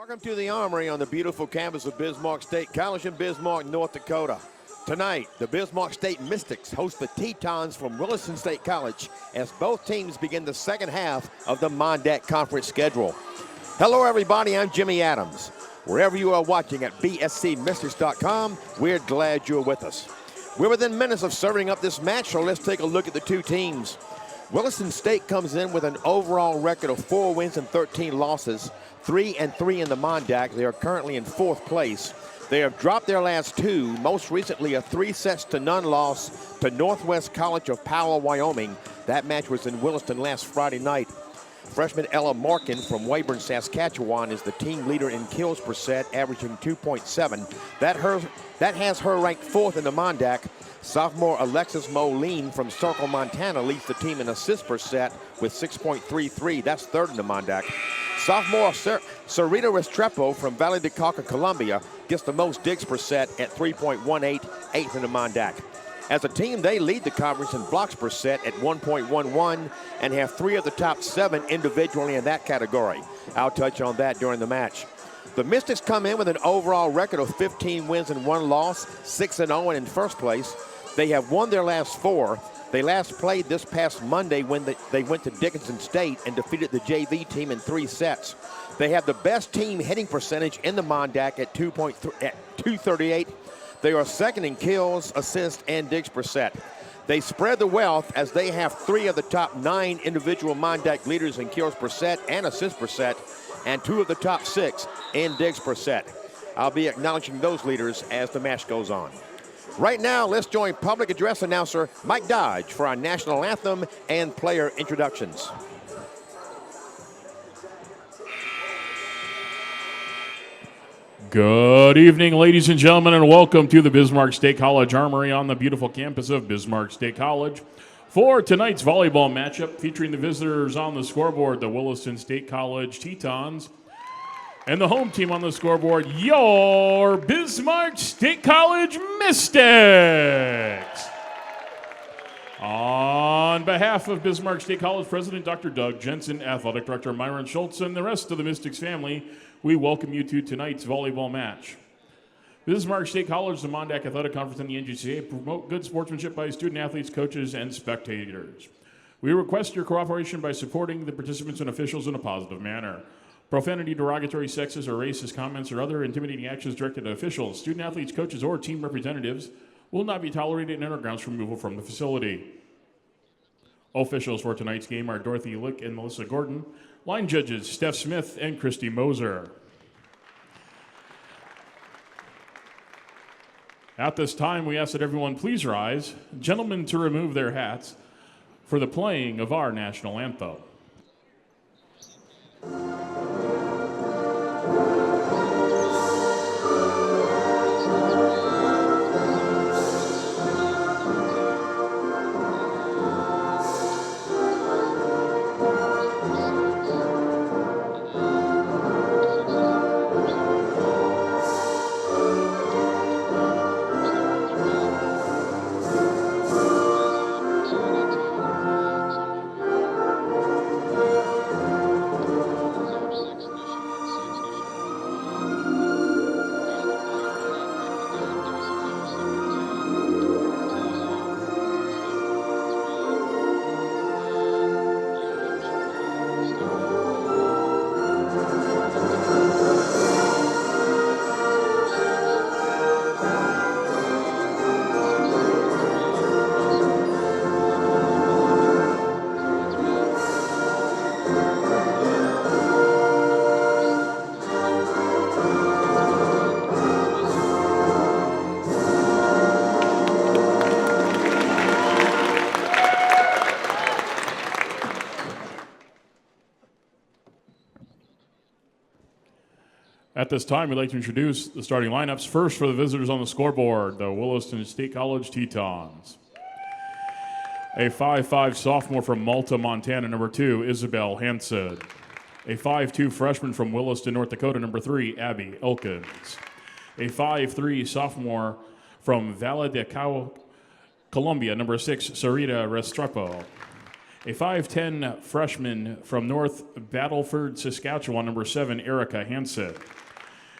Welcome to the Armory on the beautiful campus of Bismarck State College in Bismarck, North Dakota. Tonight, the Bismarck State Mystics host the Tetons from Williston State College as both teams begin the second half of the Mondat Conference schedule. Hello, everybody. I'm Jimmy Adams. Wherever you are watching at bscmystics.com, we're glad you're with us. We're within minutes of serving up this match, so let's take a look at the two teams. Williston State comes in with an overall record of 4 wins and 13 losses, 3-3 in the Mondac. They are currently in 4th place. They have dropped their last 2, most recently a 3-0 loss to Northwest College of Powell, Wyoming. That match was in Williston last Friday night. Freshman Ella Markin from Weyburn, Saskatchewan is the team leader in kills per set, averaging 2.7. That has her ranked 4th in the Mondac. Sophomore Alexis Moline from Circle, Montana leads the team in assists per set with 6.33. That's 3rd in the Mondac. Sophomore Sarita Restrepo from Valley de Cauca, Colombia gets the most digs per set at 3.18, 8th in the Mondac. As a team, they lead the conference in blocks per set at 1.11 and have 3 of the top 7 individually in that category. I'll touch on that during the match. The Mystics come in with an overall record of 15 wins and 1 loss, 6-0 and in first place. They have won their last 4. They last played this past Monday when they went to Dickinson State and defeated the JV team in 3 sets. They have the best team hitting percentage in the Mondac at 238. They are second in kills, assists, and digs per set. They spread the wealth as they have 3 of the top 9 individual Mondac leaders in kills per set and assists per set, and 2 of the top 6 in digs per set. I'll be acknowledging those leaders as the match goes on. Right now, let's join public address announcer Mike Dodge for our national anthem and player introductions. Good evening, ladies and gentlemen, and welcome to the Bismarck State College Armory on the beautiful campus of Bismarck State College for tonight's volleyball matchup featuring the visitors on the scoreboard, the Williston State College Tetons, and the home team on the scoreboard, your Bismarck State College Mystics. On behalf of Bismarck State College President Dr. Doug Jensen, Athletic Director Myron Schultz, and the rest of the Mystics family, we welcome you to tonight's volleyball match. Bismarck State College, the Mondac Athletic Conference, and the NGCA promote good sportsmanship by student athletes, coaches, and spectators. We request your cooperation by supporting the participants and officials in a positive manner. Profanity, derogatory, sexist, or racist comments or other intimidating actions directed at officials, student athletes, coaches, or team representatives will not be tolerated and are grounds for removal from the facility. Officials for tonight's game are Dorothy Lick and Melissa Gordon. Line judges, Steph Smith and Christy Moser. At this time, we ask that everyone please rise, gentlemen to remove their hats for the playing of our national anthem. At this time, we'd like to introduce the starting lineups. First, for the visitors on the scoreboard, the Williston State College Tetons. A 5'5" sophomore from Malta, Montana, number 2, Isabel Hansen. A 5'2" freshman from Williston, North Dakota, number 3, Abby Elkins. A 5'3" sophomore from Valle de Cauca, Colombia, number 6, Sarita Restrepo. A 5'10 freshman from North Battleford, Saskatchewan, number 7, Erica Hansen.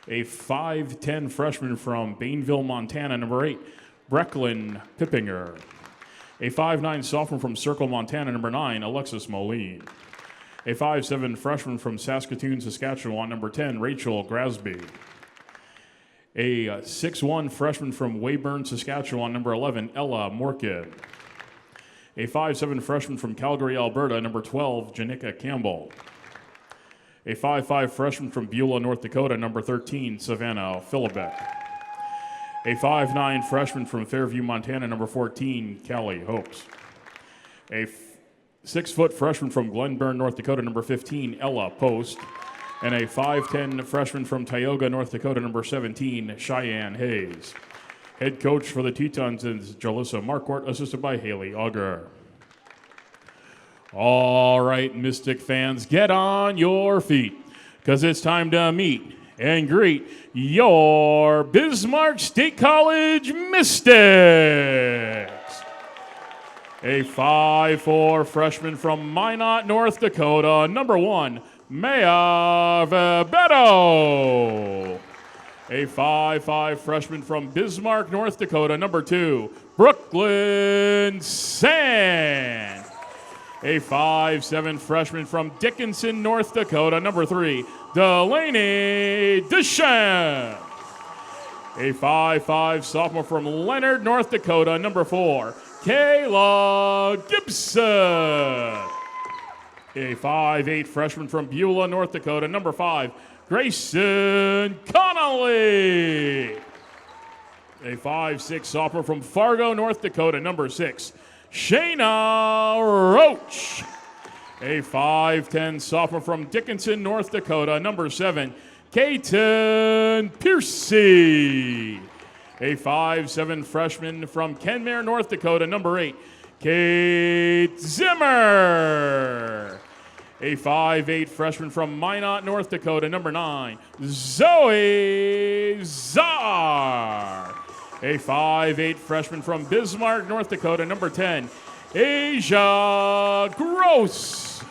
A 5'10 freshman from Bainville, Montana, number 8, Brecklin Pippinger. A 5'9 sophomore from Circle, Montana, number 9, Alexis Moline. A 5'7 freshman from Saskatoon, Saskatchewan, number 10, Rachel Grasby. A 6'1 freshman from Weyburn, Saskatchewan, number 11, Ella Morkin. A 5'7 freshman from Calgary, Alberta, number 12, Janika Campbell. A 5'5 freshman from Beulah, North Dakota, number 13, Savannah Philibek. A 5'9 freshman from Fairview, Montana, number 14, Callie Hopes. A 6-foot freshman from Glenburn, North Dakota, number 15, Ella Post. And a 5'10 freshman from Tioga, North Dakota, number 17, Cheyenne Hayes. Head coach for the Tetons is Jalissa Marquardt, assisted by Haley Auger. All right, Mystic fans, get on your feet, because it's time to meet and greet your Bismarck State College Mystics. A 5'4 freshman from Minot, North Dakota, number 1, Maya Bebeto. A 5'5 freshman from Bismarck, North Dakota, number 2, Brooklyn Sand. A 5'7 freshman from Dickinson, North Dakota, number 3, Delaney Deschamps. A 5'5 sophomore from Leonard, North Dakota, number 4, Kayla Gibson. A 5'8 freshman from Beulah, North Dakota, number 5, Grayson Connolly. A 5'6 sophomore from Fargo, North Dakota, number 6, Shayna Roach. A 5'10 sophomore from Dickinson, North Dakota, number 7, Kaiten Piercy. A 5'7 freshman from Kenmare, North Dakota, number 8, Kate Zimmer. A 5'8 freshman from Minot, North Dakota, number 9, Zoe Czar. A 5'8 freshman from Bismarck, North Dakota, number 10, Asia Gross.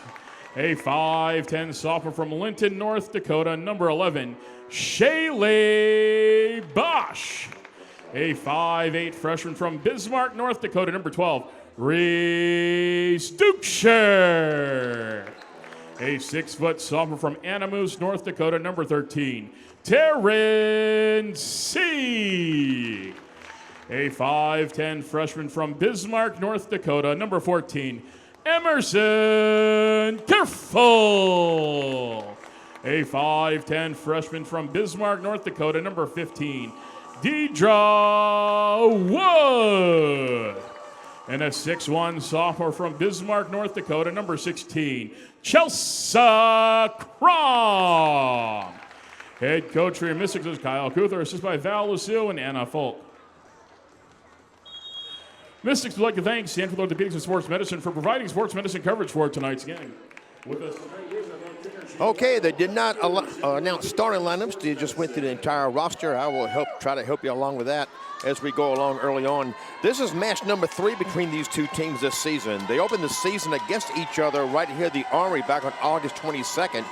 A 5'10 sophomore from Linton, North Dakota, number 11, Shaylee Bosch. A 5'8 freshman from Bismarck, North Dakota, number 12, Reese Dukeshire. A 6-foot sophomore from Anamoose, North Dakota, number 13, Taryn C. A 5'10 freshman from Bismarck, North Dakota, number 14, Emerson Careful. A 5'10 freshman from Bismarck, North Dakota, number 15, Deidra Wood. And a 6'1 sophomore from Bismarck, North Dakota, number 16, Chelsea Crom. Head coach for your Mystics is Kyle Kuther, assisted by Val Lucille and Anna Folk. Mystics would like to thank Stanford Orthopedics and Sports Medicine for providing sports medicine coverage for tonight's game. With us tonight is Okay, they did not announce starting lineups. They just went through the entire roster. I will try to help you along with that as we go along early on. This is match number 3 between these two teams this season. They opened the season against each other right here at the Armory back on August 22nd.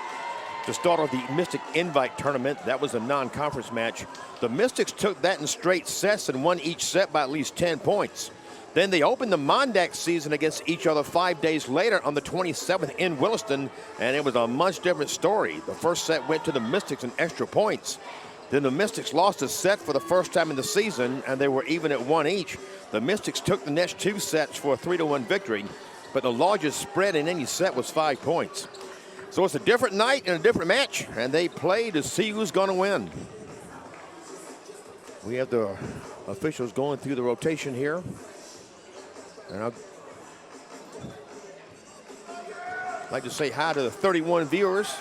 The start of the Mystic Invite Tournament. That was a non-conference match. The Mystics took that in straight sets and won each set by at least 10 points. Then they opened the Mondax season against each other 5 days later on the 27th in Williston, and it was a much different story. The first set went to the Mystics in extra points. Then the Mystics lost a set for the first time in the season, and they were even at 1 each. The Mystics took the next 2 sets for a 3-1 victory, but the largest spread in any set was 5 points. So it's a different night and a different match, and they play to see who's going to win. We have the officials going through the rotation here. And I'd like to say hi to the 31 viewers.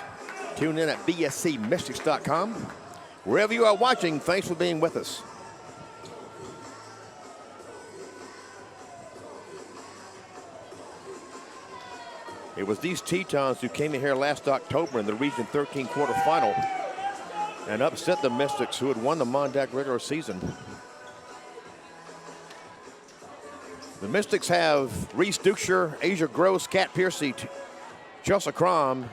Tune in at bscmystics.com. Wherever you are watching, thanks for being with us. It was these Tetons who came in here last October in the Region 13 quarterfinal and upset the Mystics, who had won the Mondac regular season. The Mystics have Reese Duksher, Asia Gross, Kat Piercy, Chelsea Crom,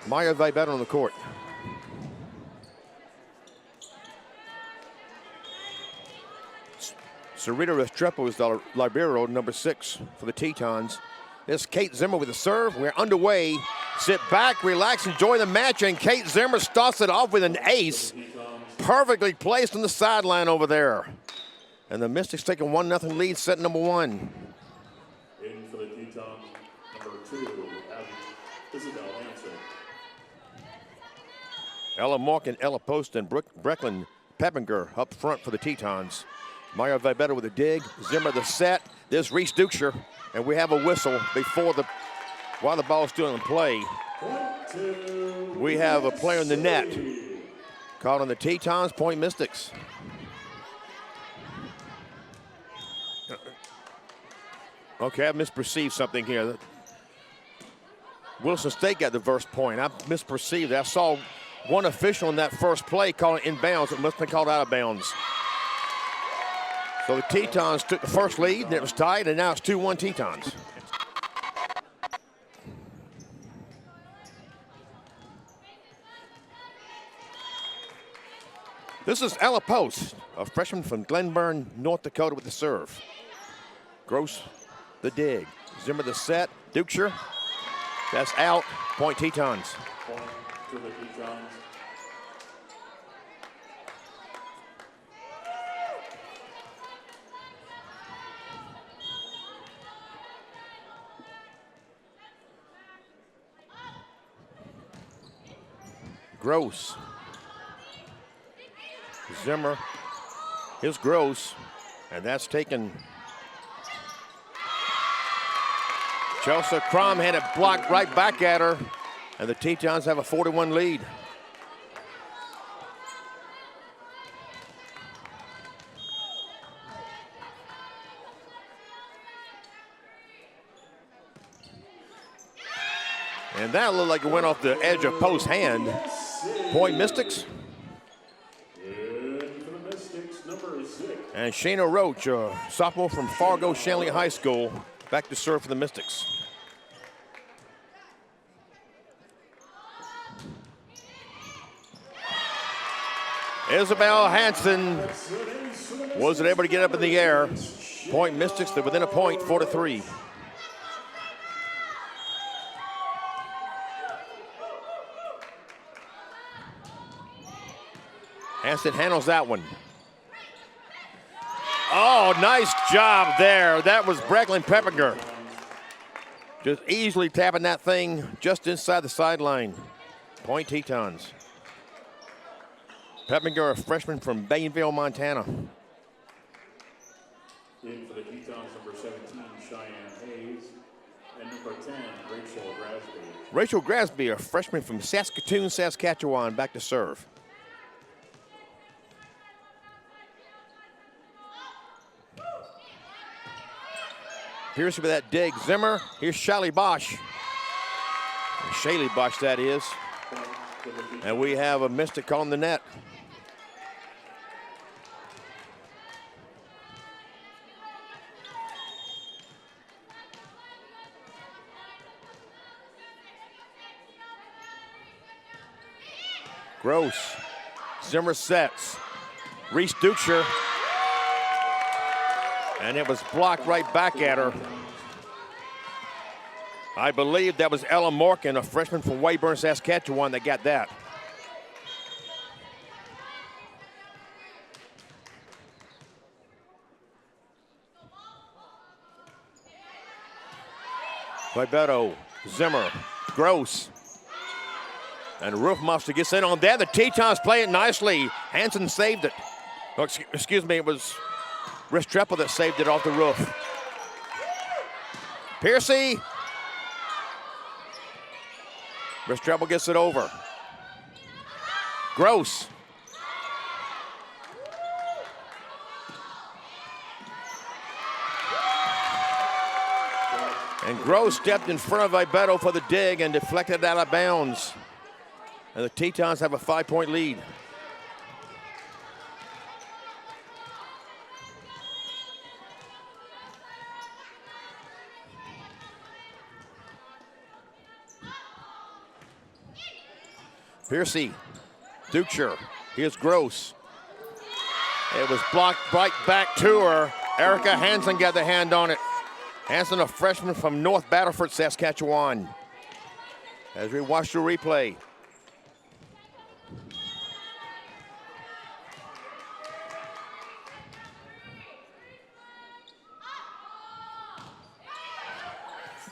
Maya Vibetta on the court. Sarita Restrepo is the libero, number 6 for the Tetons. This is Kate Zimmer with the serve. We're underway. Sit back, relax, enjoy the match, and Kate Zimmer starts it off with an ace. Perfectly placed on the sideline over there. And the Mystics take a 1-0 lead, set number 1. In for the Tetons, number 2, Isabel Hansen. Ella Mork and Ella Post and Brecklin Peppinger up front for the Tetons. Maya Vibetta with a dig. Zimmer the set. There's Reese Duksher. And we have a whistle while the ball's still in play. We have a player in the net. Called on the Tetons, point Mystics. Okay, I misperceived something here. Wilson State got the first point. I misperceived it. I saw one official in that first play call it inbounds. It must have been called out of bounds. So the Tetons took the first lead, and it was tied, and now it's 2-1 Tetons. This is Ella Post, a freshman from Glenburn, North Dakota with the serve. Gross the dig. Zimmer the set. Duksher. That's out. Point Tetons. Point to the Tetons. Gross. Zimmer. Here's Gross. And that's taken. Chelsea Crom had it blocked right back at her. And the Tetons have a 41 lead. And that looked like it went off the edge of post hand. Point Mystics. And Shayna Roach, a sophomore from Fargo Shanley High School, back to serve for the Mystics. Isabel Hansen wasn't able to get up in the air. Point Mystics, they're within a point, 4-3. Hansen handles that one. Oh, nice job there. That was Brecklin Peppinger. Just easily tapping that thing just inside the sideline. Point Tetons. Peppinger, a freshman from Bainville, Montana. In for the Tetons, number 17, Cheyenne Hayes. And number 10, Rachel Grasby. Rachel Grasby, a freshman from Saskatoon, Saskatchewan, back to serve. Piercy with that dig. Zimmer. Here's Shaylee Bosch. Shaylee Bosch, that is. And we have a Mystic on the net. Gross. Zimmer sets. Reese Duksher. And it was blocked right back at her. I believe that was Ella Morgan, a freshman from Weyburn, Saskatchewan, that got that. Vibetto, Zimmer, Gross. And Roofmaster gets in on that. The Tetons play it nicely. Hansen saved it. Oh, excuse me, it was Restrepo that saved it off the roof. Piercy. Restrepo gets it over. Gross. And Gross stepped in front of Vibetto for the dig and deflected out of bounds. And the Tetons have a 5-point lead. Piercy, Ducher, here's Gross. It was blocked right back to her. Erica Hansen got the hand on it. Hansen, a freshman from North Battleford, Saskatchewan. As we watch the replay.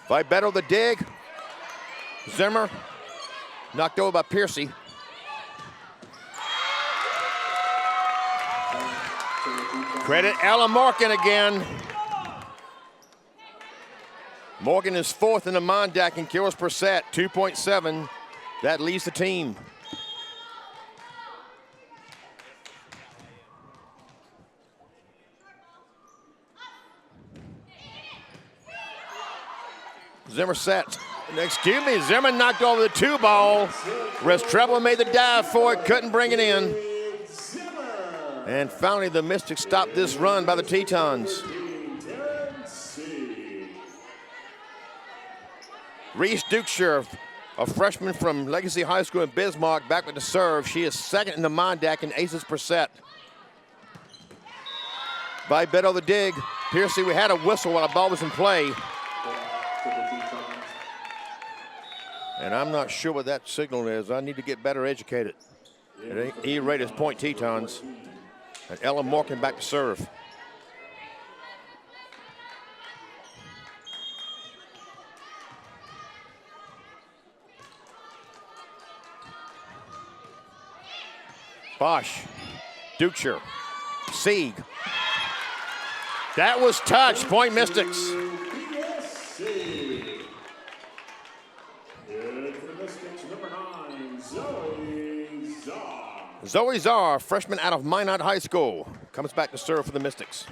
Beto the dig. Zimmer knocked over by Piercy. Credit Ella Morgan again. Morgan is fourth in the Mondack in kills per set, 2.7. That leads the team. Zimmer sets. Excuse me, Zimmer knocked over the 2-ball. Restrepo made the dive for it, couldn't bring it in. And finally, the Mystics stopped this run by the Tetons. Reese Ducher, a freshman from Legacy High School in Bismarck, back with the serve. She is second in the Mondack in aces per set. By Beto the dig. Piercy, we had a whistle while the ball was in play. And I'm not sure what that signal is. I need to get better educated. E-rate is point Tetons. And Ella Morgan back to serve. Bosch, Ducher, Sieg. That was touched, point Mystics. Zoe Czar, freshman out of Minot High School, comes back to serve for the Mystics.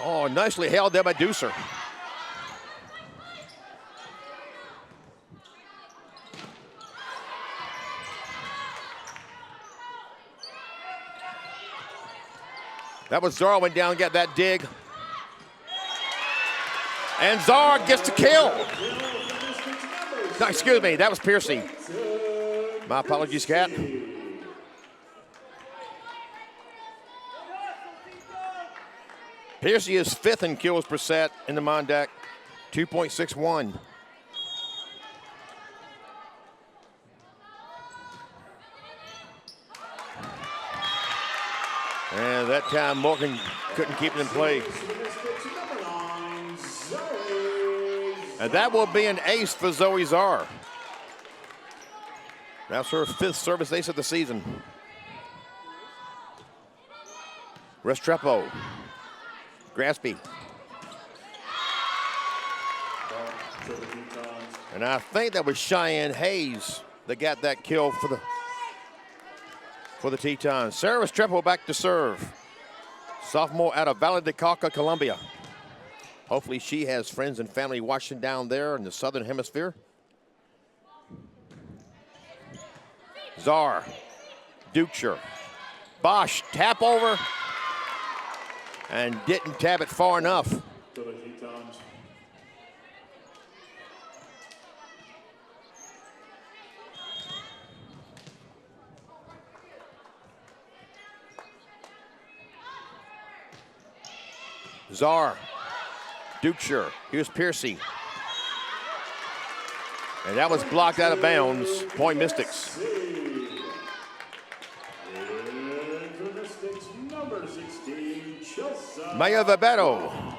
Oh, nicely held there by Deucer. That was Czar, went down and got that dig. And Czar gets the kill. No, excuse me, that was Piercy. My apologies, Kat. Piercy is fifth in kills per set in the Mondack, 2.61. And that time Morgan couldn't keep it in play. And that will be an ace for Zoe Czar. That's her fifth service ace of the season. Restrepo. Graspy. And I think that was Cheyenne Hayes that got that kill for the Tetons. Sarah Restrepo back to serve. Sophomore out of Valle de Cauca, Colombia. Hopefully she has friends and family watching down there in the Southern Hemisphere. Czar, Ducher, Bosch, tap over, and didn't tap it far enough. Czar, Ducher, here's Piercy. And that was blocked out of bounds, point Mystics. Maya Beto,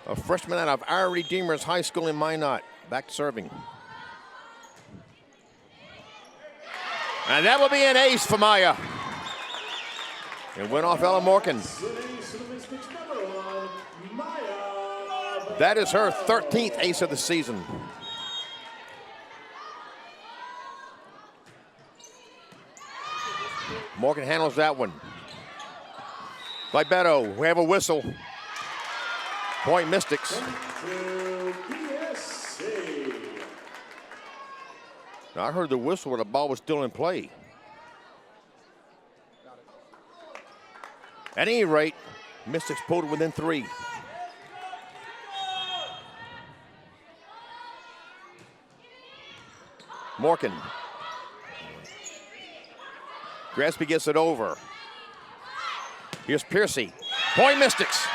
a freshman out of Our Redeemers High School in Minot, back to serving. And that will be an ace for Maya. It went off Ella Morgan. That is her 13th ace of the season. Morgan handles that one. By Beto, we have a whistle. Point Mystics. Now, I heard the whistle when the ball was still in play. At any rate, Mystics pulled it within 3. Morgan. Gillespie gets it over. Here's Piercy. Point Mystics.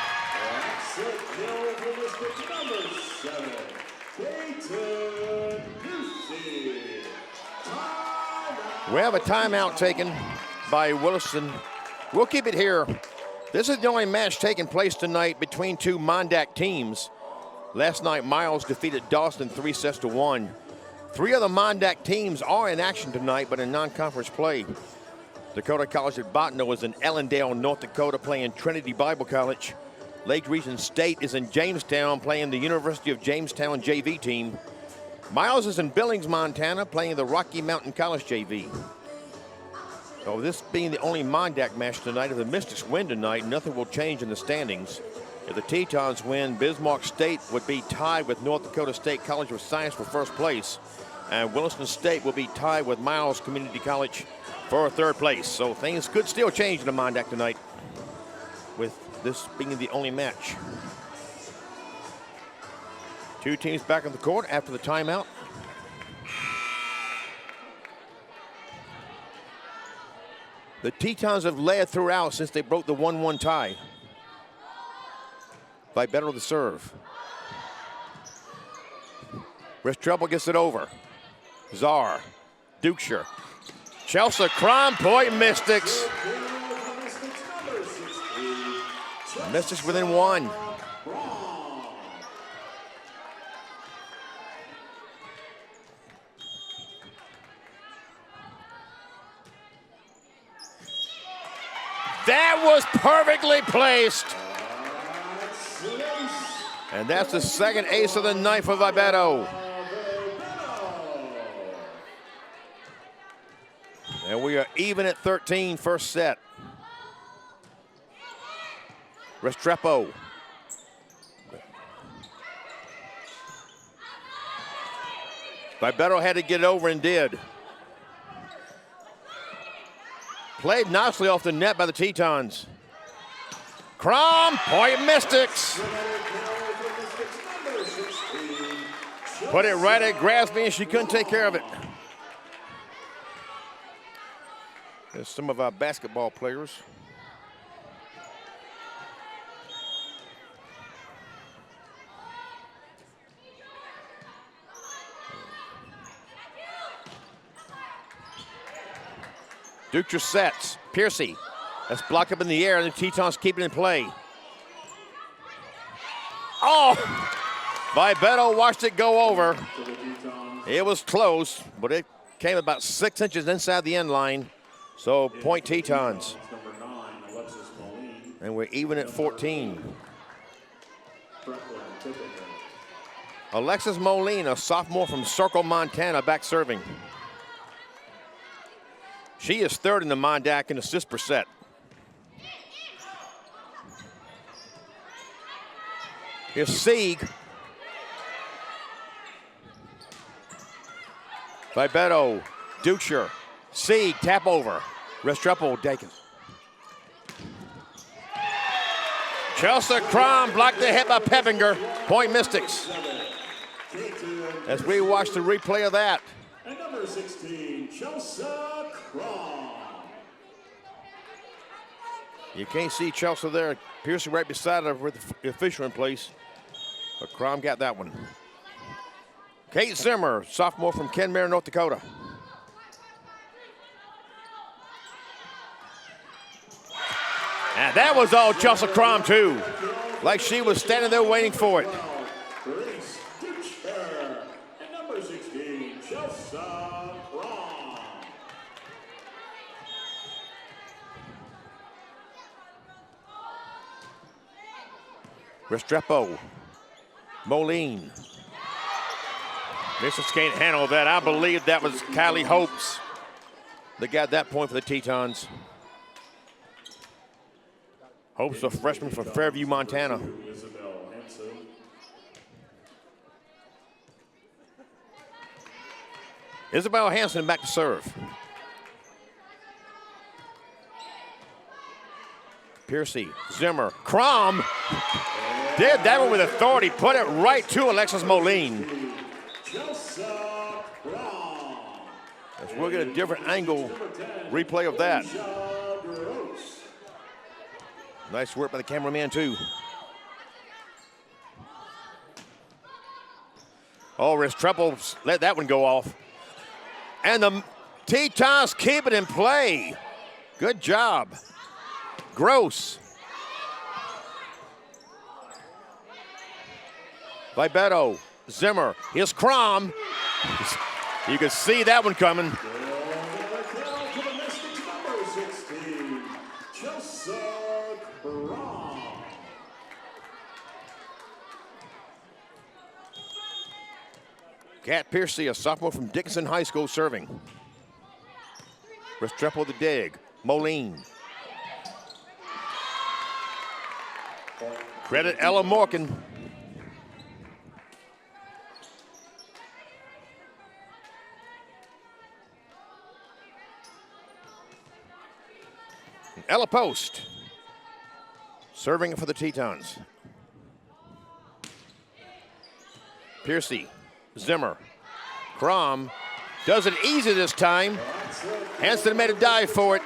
We have a timeout taken by Williston. We'll keep it here. This is the only match taking place tonight between two Mondac teams. Last night, Miles defeated Dawson 3-1. Three of the Mondac teams are in action tonight, but in non-conference play. Dakota College at Bottineau is in Ellendale, North Dakota, playing Trinity Bible College. Lake Region State is in Jamestown, playing the University of Jamestown JV team. Miles is in Billings, Montana, playing the Rocky Mountain College JV. So this being the only Mondac match tonight, if the Mystics win tonight, nothing will change in the standings. If the Tetons win, Bismarck State would be tied with North Dakota State College of Science for first place. And Williston State will be tied with Miles Community College for third place. So things could still change in the Mondac tonight, with this being the only match. Two teams back on the court after the timeout. The Tetons have led throughout since they broke the 1-1 tie. Vibetto the serve. Restrepo gets it over. Czar, Dukeshire. Chelsea Crom, Point Mystics. Mystics within one. That was perfectly placed. And that's the second ace of the night for Vibetto. And we are even at 13, first set. Restrepo. Vibetto had to get it over and did. Played nicely off the net by the Tetons. Crom, Point Mystics. Put it right at Grasby, and she couldn't take care of it. There's some of our basketball players. Dutra sets. Piercy. That's blocked up in the air, and the Tetons keep it in play. Oh! Vibetto watched it go over. It was close, but it came about 6 inches inside the end line. So point Tetons. And we're even at 14. Alexis Moline, a sophomore from Circle, Montana, back serving. She is third in the Mondac in assists per set. Here's Sieg. Vibetto, Dukeshire, Sieg, tap over. Restrepo, Dakin. Chelsea Crom blocked the hit by Peppinger. Point Mystics. As we watch the replay of that. And number 16, Chelsea Crom. You can't see Chelsea there. Piercy right beside her with the official in place. But Crom got that one. Kate Zimmer, sophomore from Kenmare, North Dakota. And that was all Chelsea Crom, too. Like she was standing there waiting for it. And number 16, Chelsea Crom. Restrepo, Moline. Mystics can't handle that. I believe that was Kylie Hopes that got that point for the Tetons. Hopes, a freshman from Fairview, Montana. Isabel Hansen back to serve. Piercy, Zimmer, Crom did that one with authority. Put it right to Alexis Moline. Chelsea Crom. we'll get a different angle replay of that. Nice work by the cameraman, too. Oh, Restrepo let that one go off. And the Tetons keep it in play. Good job. Gross. Vibeto, Zimmer, here's Crom. You can see that one coming. Kat Piercy, a sophomore from Dickinson High School, serving. Restrepo the dig. Moline. Credit Ella Morgan. Ella Post. Serving for the Tetons. Piercy. Zimmer. Crom does it easy this time. Hanson made a dive for it.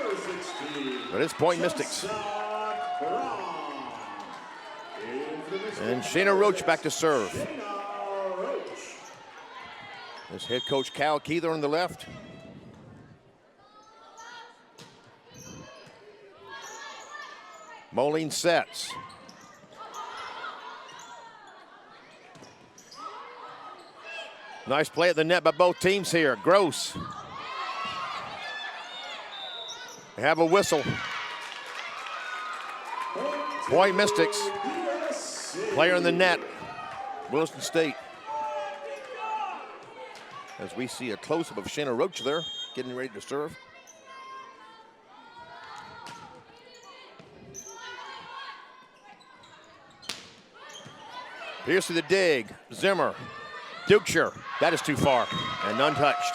But it's point Mystics. And Shayna Roach back to serve. There's head coach Cal Keither on the left. Moline sets. Nice play at the net by both teams here. Gross. They have a whistle. Point Mystics. Player in the net. Williston State. As we see a close-up of Shayna Roach there, getting ready to serve. Piercy the dig. Zimmer. Dukeshire. That is too far and untouched.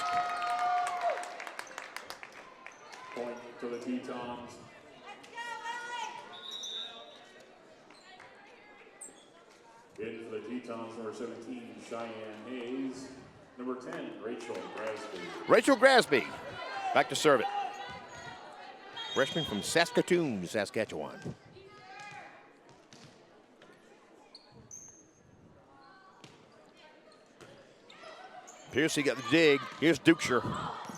Point to the Tetons. In for the Tetons, number 17, Cheyenne Hayes. Number 10, Rachel Grasby. Rachel Grasby back to serve it. Freshman from Saskatoon, Saskatchewan. Piercy got the dig. Here's Dukeshire.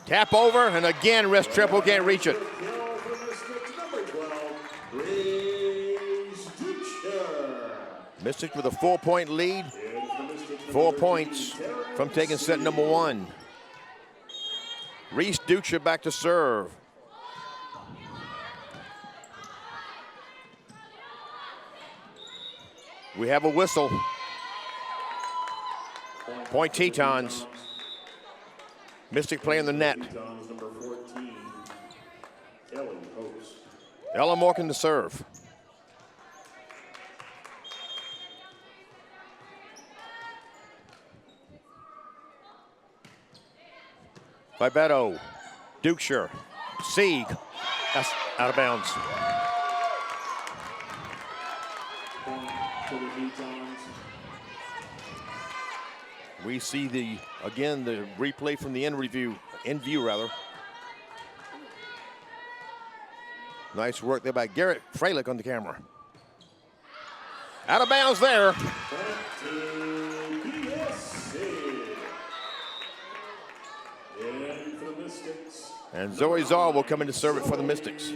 Tap over, and again, Restrepo can't reach it. Mystics with a 4-point lead. 4 points from taking set number 1. Reese Dukeshire back to serve. We have a whistle. Point Tetons. Mystic play in the net. Number 14, Ellie Post. Ella Morgan to serve. Vibeto, Dukeshire, Sieg. That's out of bounds. Point to the Tetons. We see the replay from the end view rather. Nice work there by Garrett Freilich on the camera. Out of bounds there. And Zoe Zahl will come in to serve it for the Mystics.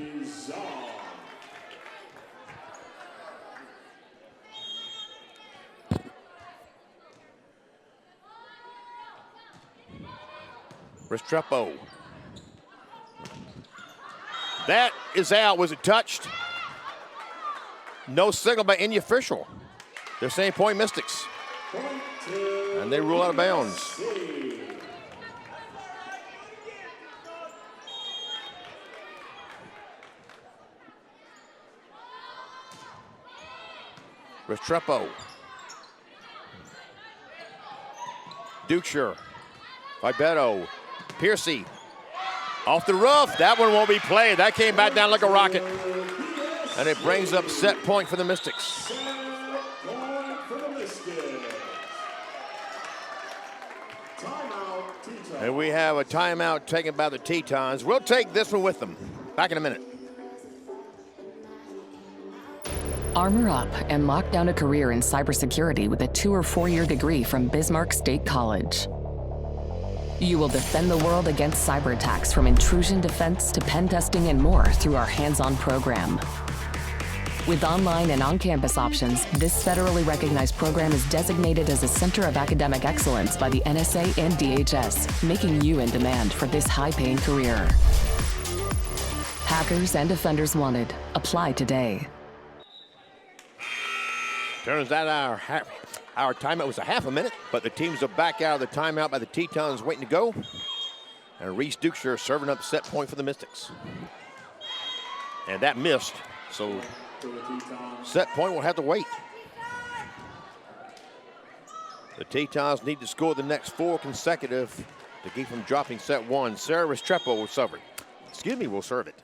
Restrepo. That is out. Was it touched? No signal by any official. They're saying point Mystics. And they rule out of bounds. Restrepo. Dukeshire. Vibeto. Piercy. Off the roof. That one won't be played. That came back down like a rocket. And it brings up set point for the Mystics. Timeout. And we have a timeout taken by the Tetons. We'll take this one with them. Back in a minute. Armor up and lock down a career in cybersecurity with a 2- or 4-year degree from Bismarck State College. You will defend the world against cyber attacks, from intrusion defense to pen testing and more, through our hands-on program. With online and on-campus options, this federally recognized program is designated as a Center of Academic Excellence by the NSA and DHS, making you in demand for this high-paying career. Hackers and defenders wanted. Apply today. Turns out our timeout was a half a minute, but the teams are back out of the timeout by the Tetons waiting to go. And Reese Dukeshire serving up the set point for the Mystics. And that missed, so set point will have to wait. The Tetons need to score the next 4 consecutive to keep from dropping set 1. Sarah Restrepo will serve it. Will serve it.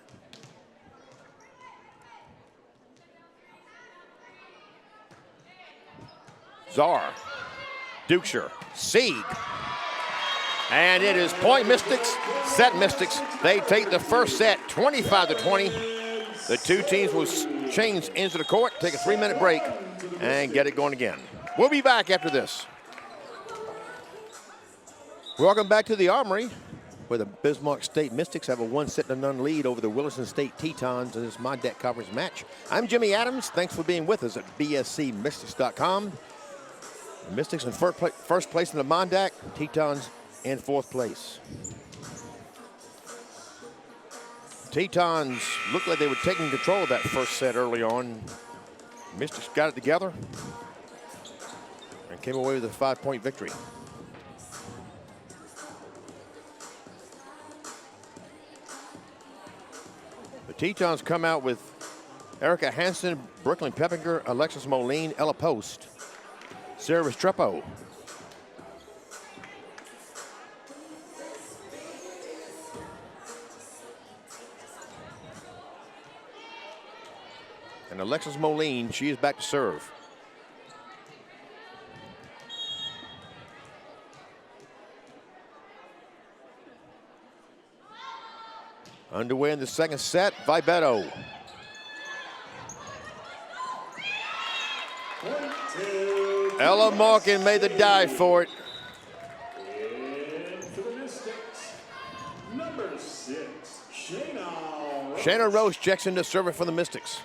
Czar, Dukeshire, Sieg. And it is point Mystics, set Mystics. They take the first set 25-20. The two teams will change into the court, take a 3-minute break, and get it going again. We'll be back after this. Welcome back to the Armory, where the Bismarck State Mystics have a 1-0 lead over the Williston State Tetons in this My Deck Conference match. I'm Jimmy Adams. Thanks for being with us at bscmystics.com. The Mystics in first place in the Mondac, Tetons in 4th place. Tetons looked like they were taking control of that first set early on. Mystics got it together and came away with a 5-point victory. The Tetons come out with Erica Hansen, Brooklyn Peppinger, Alexis Moline, Ella Post, Sarah Restrepo, and Alexis Moline, she is back to serve. Underway in the second set, Vibetto. Ella Malkin made the dive for it. And for the Mystics, number 6, Shayna. Shayna Roche checks in to serve it for the Mystics.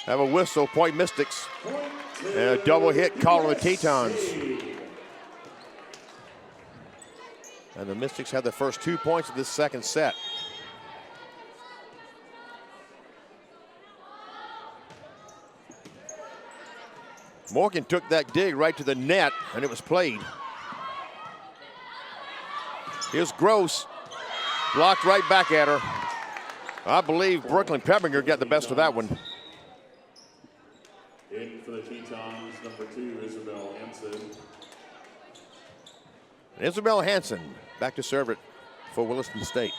Have a whistle, point Mystics. And a double hit call on the Tetons. And the Mystics have the first 2 points of this second set. Morgan took that dig right to the net, and it was played. Here's Gross, blocked right back at her. I believe Brooklyn Peppinger got the best of that one. In for the Tetons, number 2, Isabel Hansen. Isabel Hansen back to serve it for Williston State.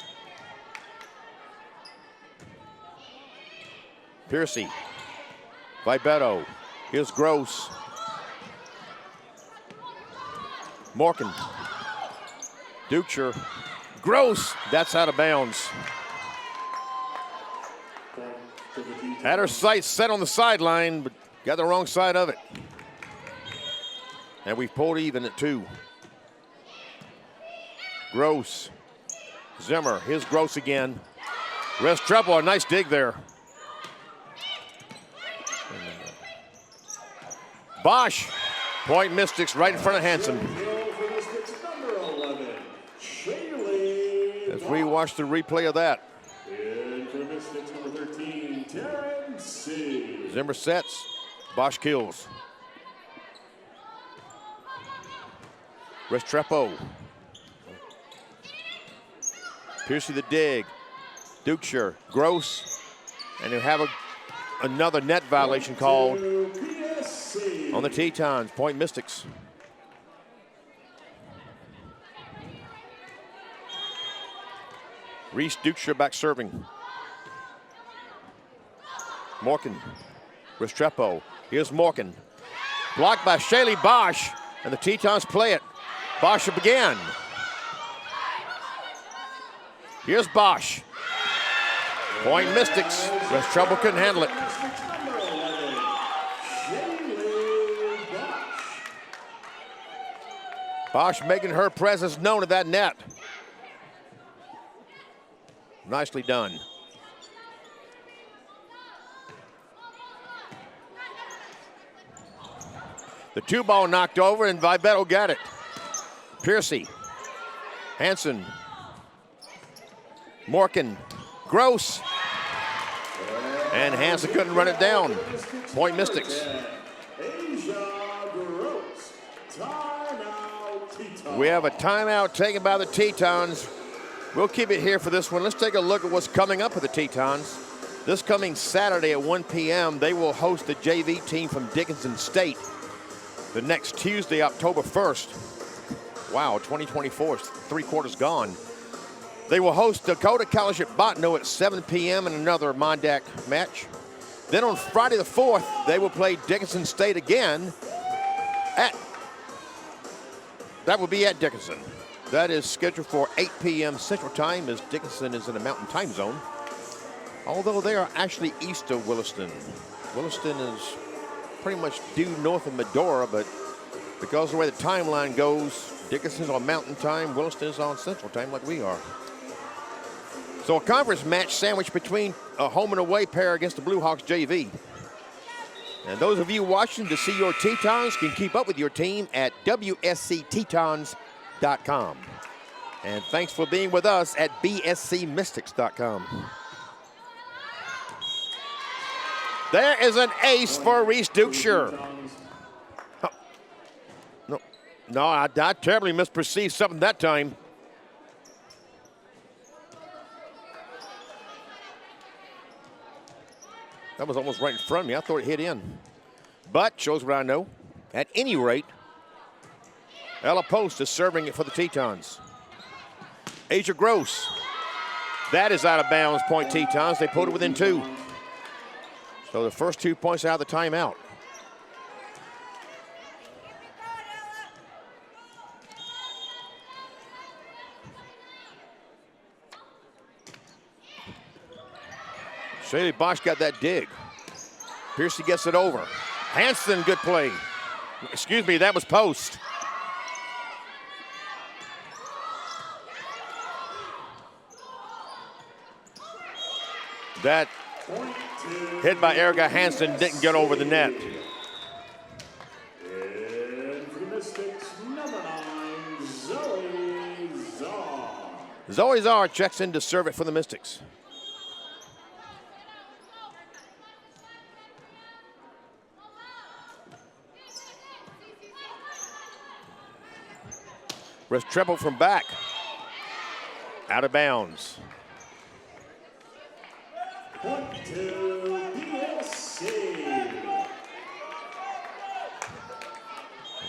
Piercy, Vibetto, here's Gross. Morgan, Dukeshire, Gross, that's out of bounds. Had her sights set on the sideline, but got the wrong side of it. And we've pulled even at 2. Gross, Zimmer, here's Gross again. Restrepo, a nice dig there. Bosch, point Mystics right in front of Hansen. As we watch the replay of that. And for the Mystics, number 13, Taryn C. Zimmer sets, Bosch kills. Restrepo. Piercy the dig. Dukeshire, Gross, and they have another net violation called on the Tetons, point Mystics. Reese Dukeshire back serving. Morgan, Restrepo. Here's Morgan. Blocked by Shaylee Bosch, and the Tetons play it. Bosch up again. Here's Bosch. Point Mystics. Restrepo couldn't handle it. Bosch making her presence known at that net. Nicely done. The 2-ball knocked over, and Vibetto got it. Piercy, Hansen, Morgan, Gross, and Hansen couldn't run it down. Point Mystics. We have a timeout taken by the Tetons. We'll keep it here for this one. Let's take a look at what's coming up with the Tetons. This coming Saturday at 1 p.m., they will host the JV team from Dickinson State. The next Tuesday, October 1st. Wow, 2024 is 3 quarters gone. They will host Dakota College at Bottineau at 7 p.m. in another Mondac match. Then on Friday the 4th, they will play Dickinson State again that will be at Dickinson. That is scheduled for 8 p.m. Central Time, as Dickinson is in a mountain time zone. Although they are actually east of Williston. Williston is pretty much due north of Medora, but because of the way the timeline goes, Dickinson's on mountain time, Williston is on central time like we are. So a conference match sandwiched between a home and away pair against the Blue Hawks JV. And those of you watching to see your Tetons can keep up with your team at WSCTetons.com. And thanks for being with us at BSCMystics.com. There is an ace for Reese Dukeshire. Oh. No, I terribly misperceived something that time. That was almost right in front of me. I thought it hit in. But shows what I know. At any rate, Ella Post is serving it for the Tetons. Asia Gross. That is out of bounds, point Tetons. They pulled it within 2. So the first 2 points out of the timeout. Shaylee Bosch got that dig. Piercy gets it over. Hansen, good play. Excuse me, that was post. That hit by Erica Hansen didn't get over the net. And for the Mystics, number 9, Zoe Czar. Zoe Czar checks in to serve it for the Mystics. Restrepo from back. Out of bounds. Point to WSC.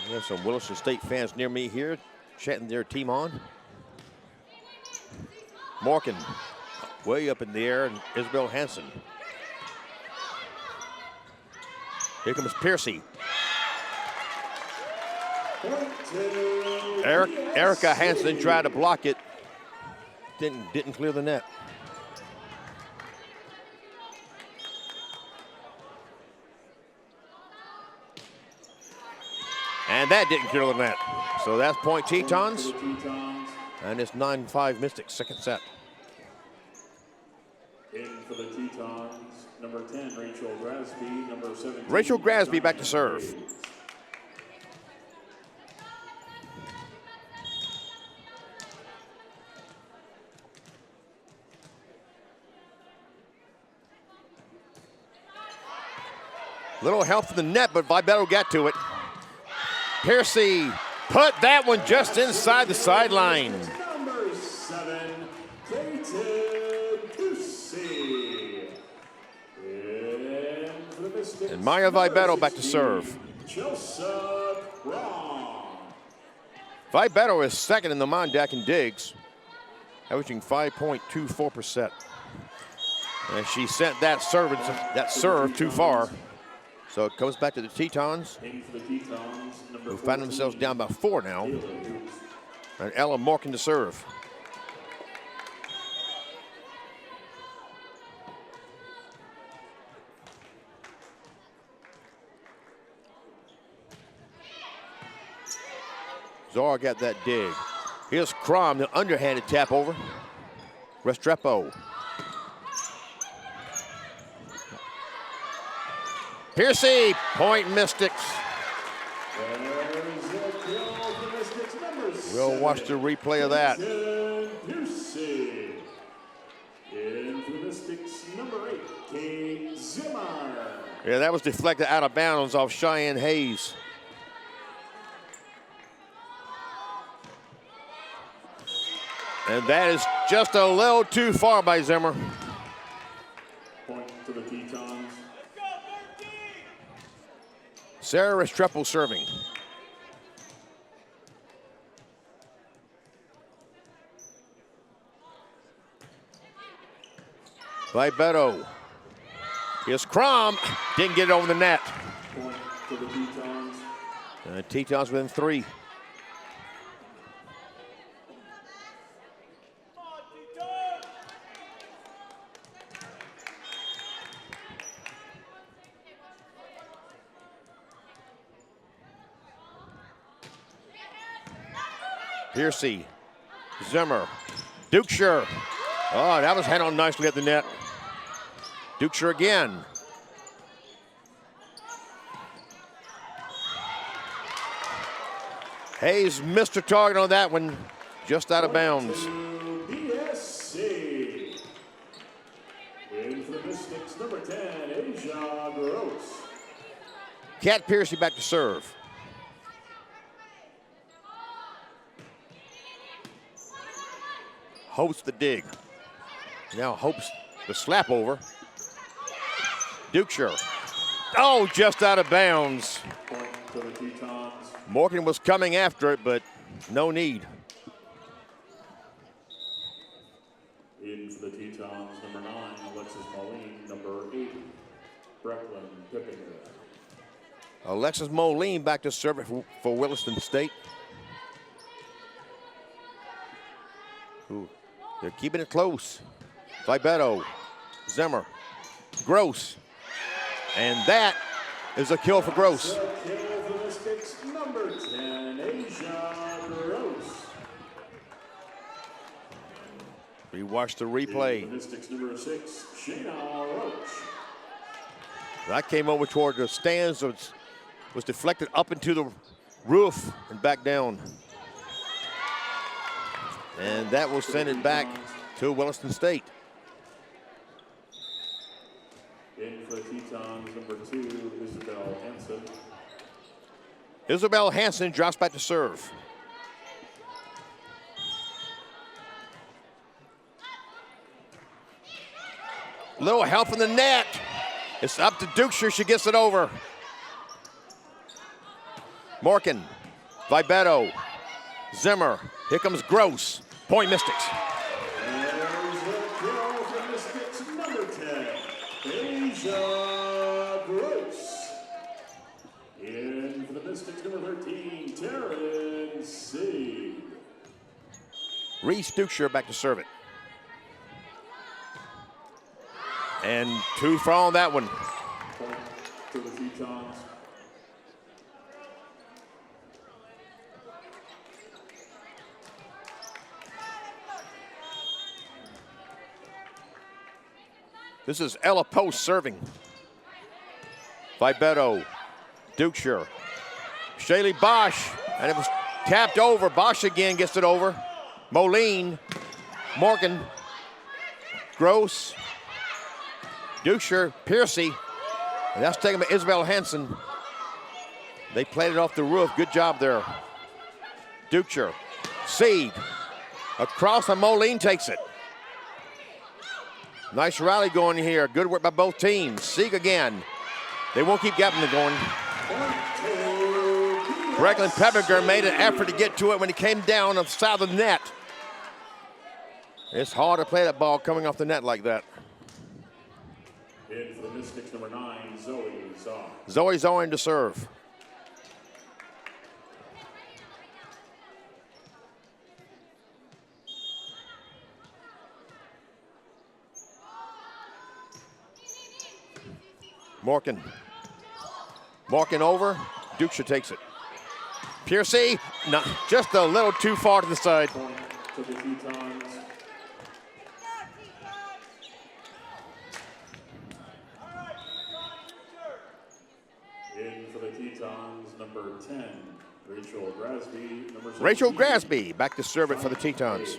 We have some Williston State fans near me here chatting their team on. Morgan way up in the air, and Isabel Hansen. Here comes Piercy. Erica Hansen tried to block it. Didn't clear the net. And that didn't clear the net. So that's point Tetons. And it's 9-5 Mystics, second set. In for the Tetons, number 10, Rachel Grasby, number 17. Rachel Grasby back to serve. Little help from the net, but Vibetto got to it. Piercy put that one just inside the sideline. Number 7, Dayton Ducey. And Maya Vibetto back to serve. Joseph Braun. Vibetto is second in the Mondac in digs, averaging 5.24%. And she sent that serve too far. So it goes back to the Tetons, who find themselves down by 4 now. And Ella Morgan to serve. Zara got that dig. Here's Crom, the underhanded tap over. Restrepo. Piercy, point Mystics. We'll watch the replay of that. Piercy. In for the Mystics, number 8, Kate Zimmer. Yeah, that was deflected out of bounds off Cheyenne Hayes. And that is just a little too far by Zimmer. Point to the Tetons. Sarah Restrepo serving. By Beto. Here's Crom. Didn't get it over the net. Point to the Tetons. Tetons within 3. Piercy, Zimmer, Dukeshire. Oh, that was handled nicely at the net. Dukeshire again. Hayes missed her target on that one, just out of bounds. WSC. In for the Mystics, number 10, Asia Gross. Kat Piercy back to serve. Hopes the dig. Now Hopes the slap over. Dukeshire. Oh, just out of bounds. Point to the Tetons. Morgan was coming after it, but no need. In for the Tetons, number 9, Alexis Moline, number 8, Brecklin Pippinger. Alexis Moline back to serve for Williston State. Ooh, they're keeping it close. Vibeto, Zimmer, Gross. And that is a kill for Gross. Kill for the Mystics, number 10, Asia Gross. We watch the replay. In for the Mystics, number 6, Shayna Roach. That came over toward the stands, was deflected up into the roof and back down. And that will send it back to Williston State. In for the Tetons, number 2, Isabel Hansen. Isabel Hansen drops back to serve. Little help in the net. It's up to Dukeshire. She gets it over. Morgan, Vibeto, Zimmer. Here comes Gross. Point Mystics. There's the kill for the Mystics, number 10, Asia Gross. In for the Mystics, number 13, Taryn Seed. Reese Dukeshire back to serve it. And 2 for on that one. Point to the Tetons. This is Ella Post serving. Vibeto, Dukeshire, Shaylee Bosch, and it was tapped over. Bosch again gets it over. Moline, Morgan, Gross, Dukeshire, Piercy, and that's taken by Isabel Hansen. They played it off the roof. Good job there. Dukeshire, Seed, across, and Moline takes it. Nice rally going here. Good work by both teams. Sieg again. They won't keep getting it going. Brecklin Peppinger made an effort to get to it when he came down on the side of the net. It's hard to play that ball coming off the net like that. Mystics, number 9, Zoe Zaw. Zoe Zoin to serve. Morgan. Morgan over. Duksha takes it. Piercy, no, just a little too far to the side. Point to the Tetons. In for the Tetons, number 10, Rachel Grasby. Number 17, Rachel Grasby back to serve it for the Tetons.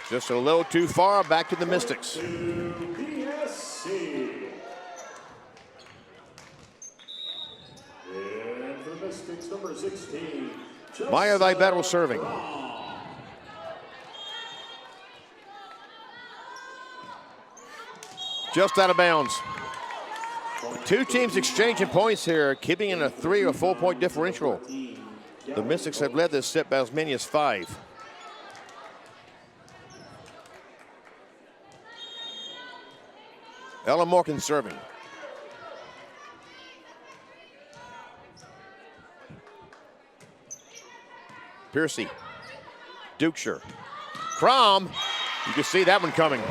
Just a little too far, back to the Mystics. To WSC. And for the Mystics, number 16, Maya Vibettel serving. Just out of bounds. Two teams exchanging points here, keeping in a 3 or 4 point differential. The Mystics have led this set by as many as 5. Ella Morgan serving. Piercy. Dukeshire. Crom. You can see that one coming.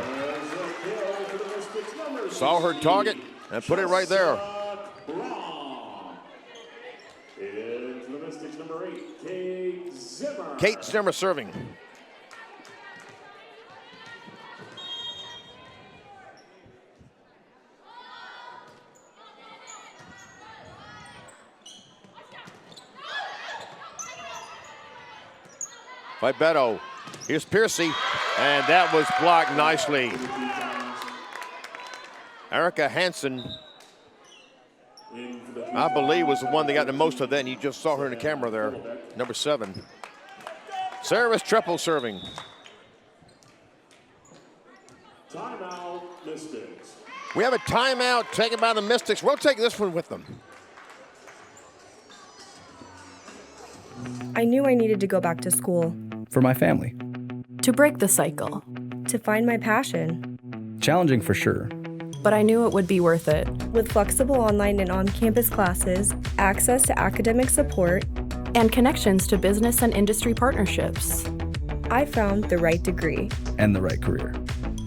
Saw her target and put it right there. And for the Mystics, number 8, Kate Zimmer. Kate Zimmer serving. Vibetto. Here's Piercy, and that was blocked nicely. Erica Hansen, I believe, was the one that got the most of that, and you just saw her in the camera there, number 7. Sarah Restrepo serving. Timeout, Mystics. We have a timeout taken by the Mystics. We'll take this one with them. I knew I needed to go back to school. For my family. To break the cycle. To find my passion. Challenging for sure. But I knew it would be worth it. With flexible online and on-campus classes, access to academic support, and connections to business and industry partnerships. I found the right degree. And the right career.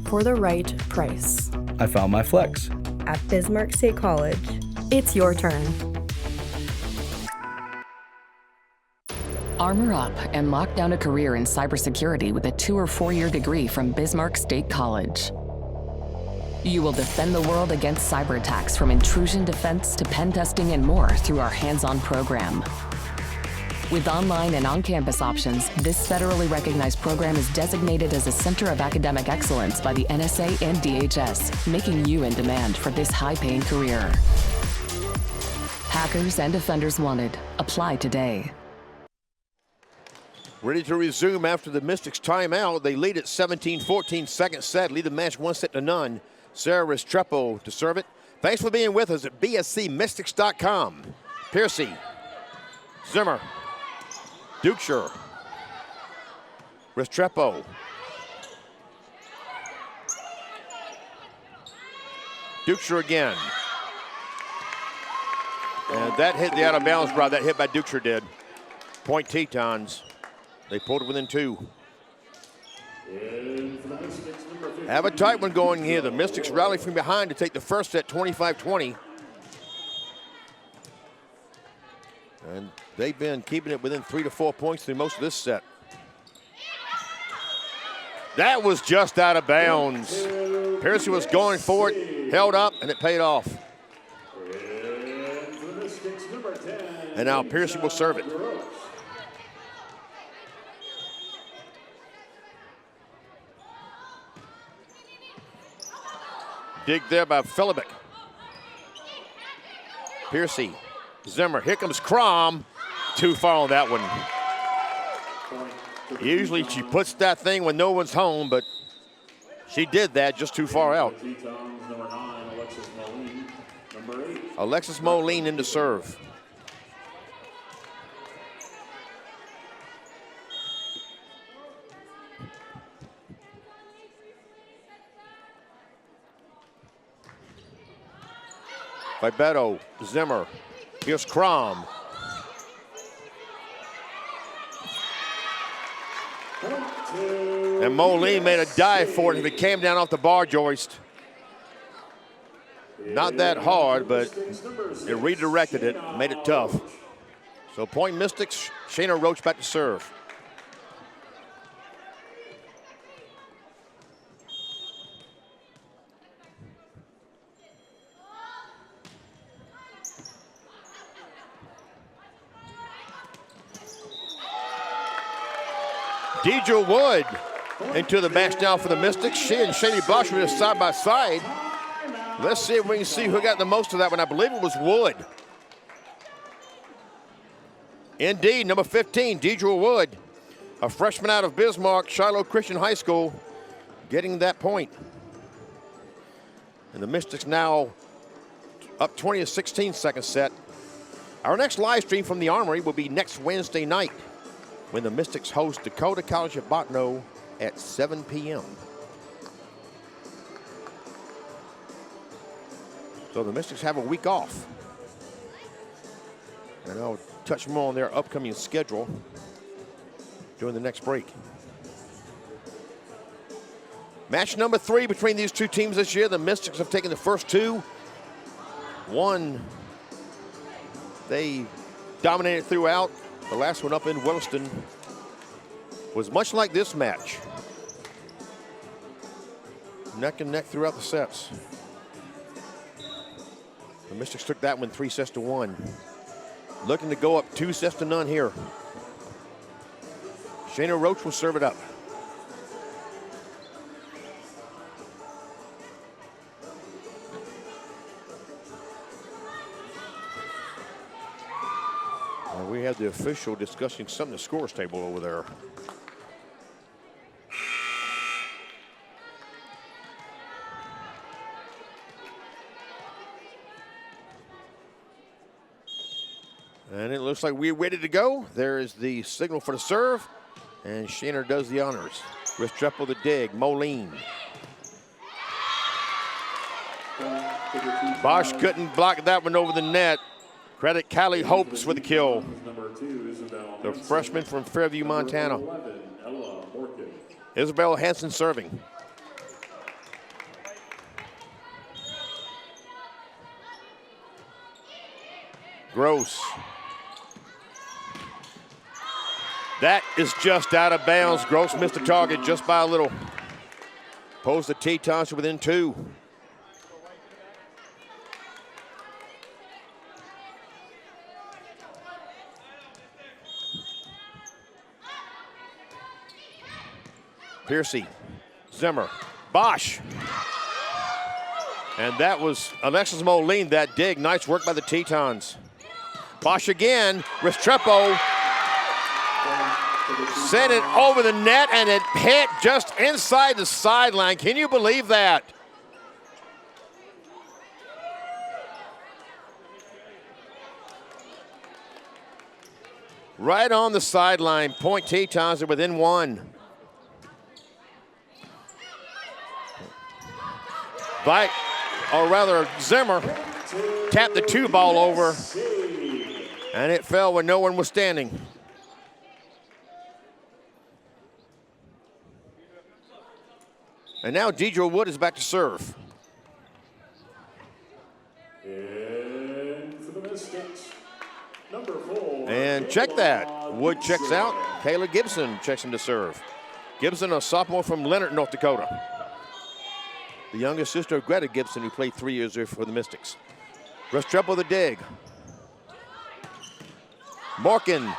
For the right price. I found my flex. At Bismarck State College. It's your turn. Armor up and lock down a career in cybersecurity with a 2 or 4 year degree from Bismarck State College. You will defend the world against cyber attacks, from intrusion defense to pen testing and more, through our hands-on program. With online and on-campus options, this federally recognized program is designated as a Center of Academic Excellence by the NSA and DHS, making you in demand for this high-paying career. Hackers and defenders wanted. Apply today. Ready to resume after the Mystics timeout. They lead at 17-14, second set, lead the match 1-0. Sarah Restrepo to serve it. Thanks for being with us at bscmystics.com. Piercy, Zimmer, Dukeshire, Restrepo, Dukeshire again. And that hit the out of bounds rod. That hit by Dukeshire did. Point Tetons. They pulled it within 2. Have a tight one going here. The Mystics rally from behind to take the first set 25-20. And they've been keeping it within 3 to 4 points through most of this set. That was just out of bounds. Piercy was going for it, held up, and it paid off. And now Piercy will serve it. Dig there by Philibek. Piercy, Zimmer, here comes Crom. Too far on that one. Usually she puts that thing when no one's home, but she did that just too far out. Alexis Moline into serve. Beto, Zimmer. Here's Crom. And Moline made a dive for it if it came down off the bar joist. Not that hard, but it redirected it, made it tough. So point Mystics, Shayna Roach back to serve. Deidre Wood into the match now for the Mystics. She and Shady Bosch were just side by side. Let's see if we can see who got the most of that one. I believe it was Wood. Indeed, number 15, Deidre Wood, a freshman out of Bismarck, Shiloh Christian High School, getting that point. And the Mystics now up 20-16 second set. Our next live stream from the Armory will be next Wednesday night, when the Mystics host Dakota College at Bottineau at 7 p.m. So the Mystics have a week off. And I'll touch more on their upcoming schedule during the next break. Match number 3 between these two teams this year. The Mystics have taken the first two. One, they dominated throughout. The last one up in Williston was much like this match. Neck and neck throughout the sets. The Mystics took that one 3-1. Looking to go up 2-0 here. Shayna Roach will serve it up. We have the official discussing something in the scores table over there. And it looks like we're ready to go. There is the signal for the serve, and Shayna does the honors. Wrist triple the dig, Moline. Bosch couldn't block that one over the net. Credit Callie Hopes with the kill. The freshman from Fairview, Montana. Isabel Hansen serving. Gross. That is just out of bounds. Gross missed the target just by a little. Pulls the Tetons to within 2. Piercy, Zimmer, Bosch. And that was Alexis Moline, that dig. Nice work by the Tetons. Bosch again, Restrepo. Sent it over the net and it hit just inside the sideline. Can you believe that? Right on the sideline. Point Tetons are within 1. Or rather, Zimmer tapped the 2 ball over, and it fell when no one was standing. And now Deidre Wood is back to serve. And for the Mystics, number 4. And check that. Wood checks out. Kayla Gibson checks in to serve. Gibson, a sophomore from Leonard, North Dakota. The youngest sister of Greta Gibson, who played 3 years there for the Mystics. Restrepo the dig. Morgan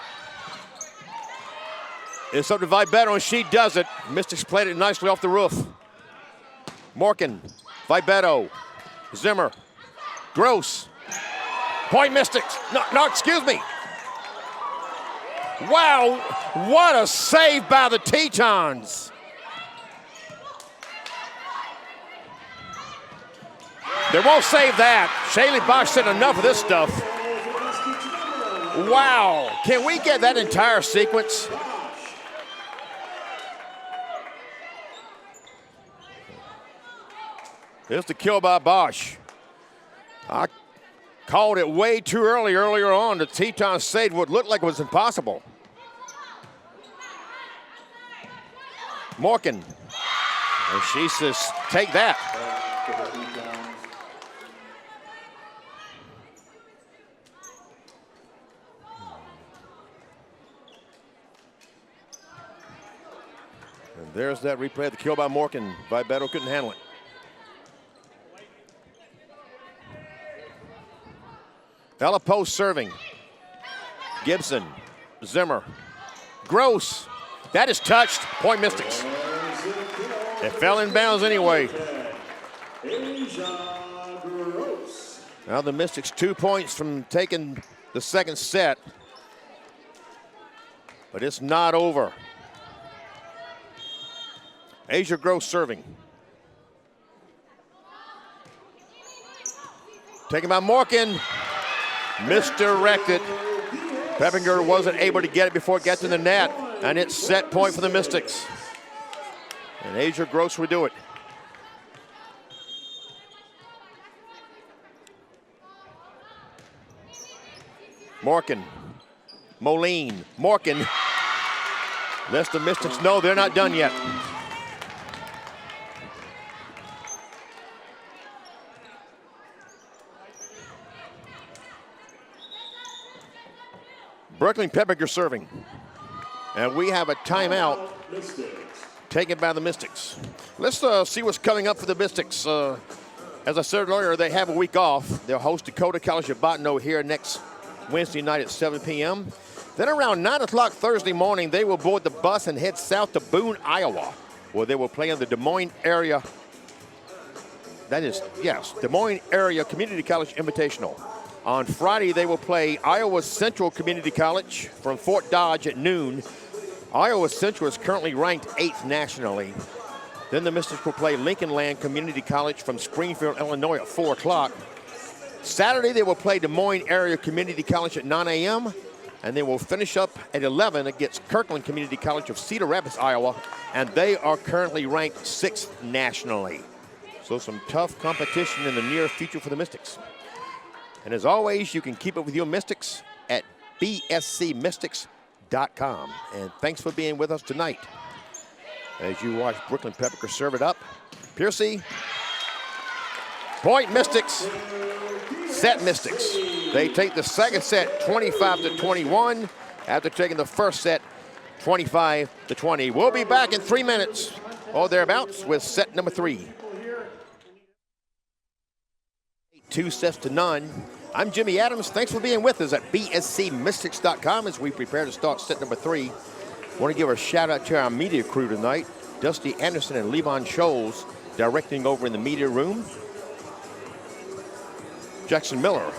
is up to Vibeto, and she does it. Mystics played it nicely off the roof. Morgan, Vibeto, Zimmer, Gross. Point Mystics. No, excuse me. Wow, what a save by the Tetons. They won't save that. Shaylee Bosch said enough of this stuff. Wow, can we get that entire sequence? Here's the kill by Bosch. Called it way too earlier on. The Tetons saved what looked like it was impossible. Morgan. And she says, take that. And there's that replay of the kill by Morgan. Vibeto couldn't handle it. Ella Post serving. Gibson, Zimmer, Gross. That is touched. Point Mystics. It fell in bounds anyway. Now the Mystics 2 points from taking the second set. But it's not over. Asia Gross serving. Taken by Morgan. Misdirected. Peppinger wasn't able to get it before it got to the net. And it's set point for the Mystics. And Asia Gross will do it. Morgan. Moline. Morgan. Lets the Mystics know they're not done yet. Brooklyn Peppinger serving. And we have a timeout taken by the Mystics. Let's see what's coming up for the Mystics. As I said earlier, they have a week off. They'll host Dakota College of Bottineau here next Wednesday night at 7 p.m. Then around 9 o'clock Thursday morning, they will board the bus and head south to Boone, Iowa, where they will play in the Des Moines area. That is, yes, Des Moines Area Community College Invitational. On Friday, they will play Iowa Central Community College from Fort Dodge at noon. Iowa Central is currently ranked 8th nationally. Then the Mystics will play Lincoln Land Community College from Springfield, Illinois at 4 o'clock. Saturday, they will play Des Moines Area Community College at 9 a.m. And they will finish up at 11 against Kirkland Community College of Cedar Rapids, Iowa. And they are currently ranked 6th nationally. So some tough competition in the near future for the Mystics. And as always, you can keep up with your Mystics at bscmystics.com. And thanks for being with us tonight. As you watch Brooklyn Peppinger serve it up. Piercy. Point Mystics. Set Mystics. They take the second set 25-21 after taking the first set 25-20. We'll be back in 3 minutes or thereabouts with set number 3. 2-0. I'm Jimmy Adams. Thanks for being with us at bscmystics.com as we prepare to start set number 3. I want to give a shout out to our media crew tonight. Dusty Anderson and Levon Scholes directing over in the media room. Jackson Miller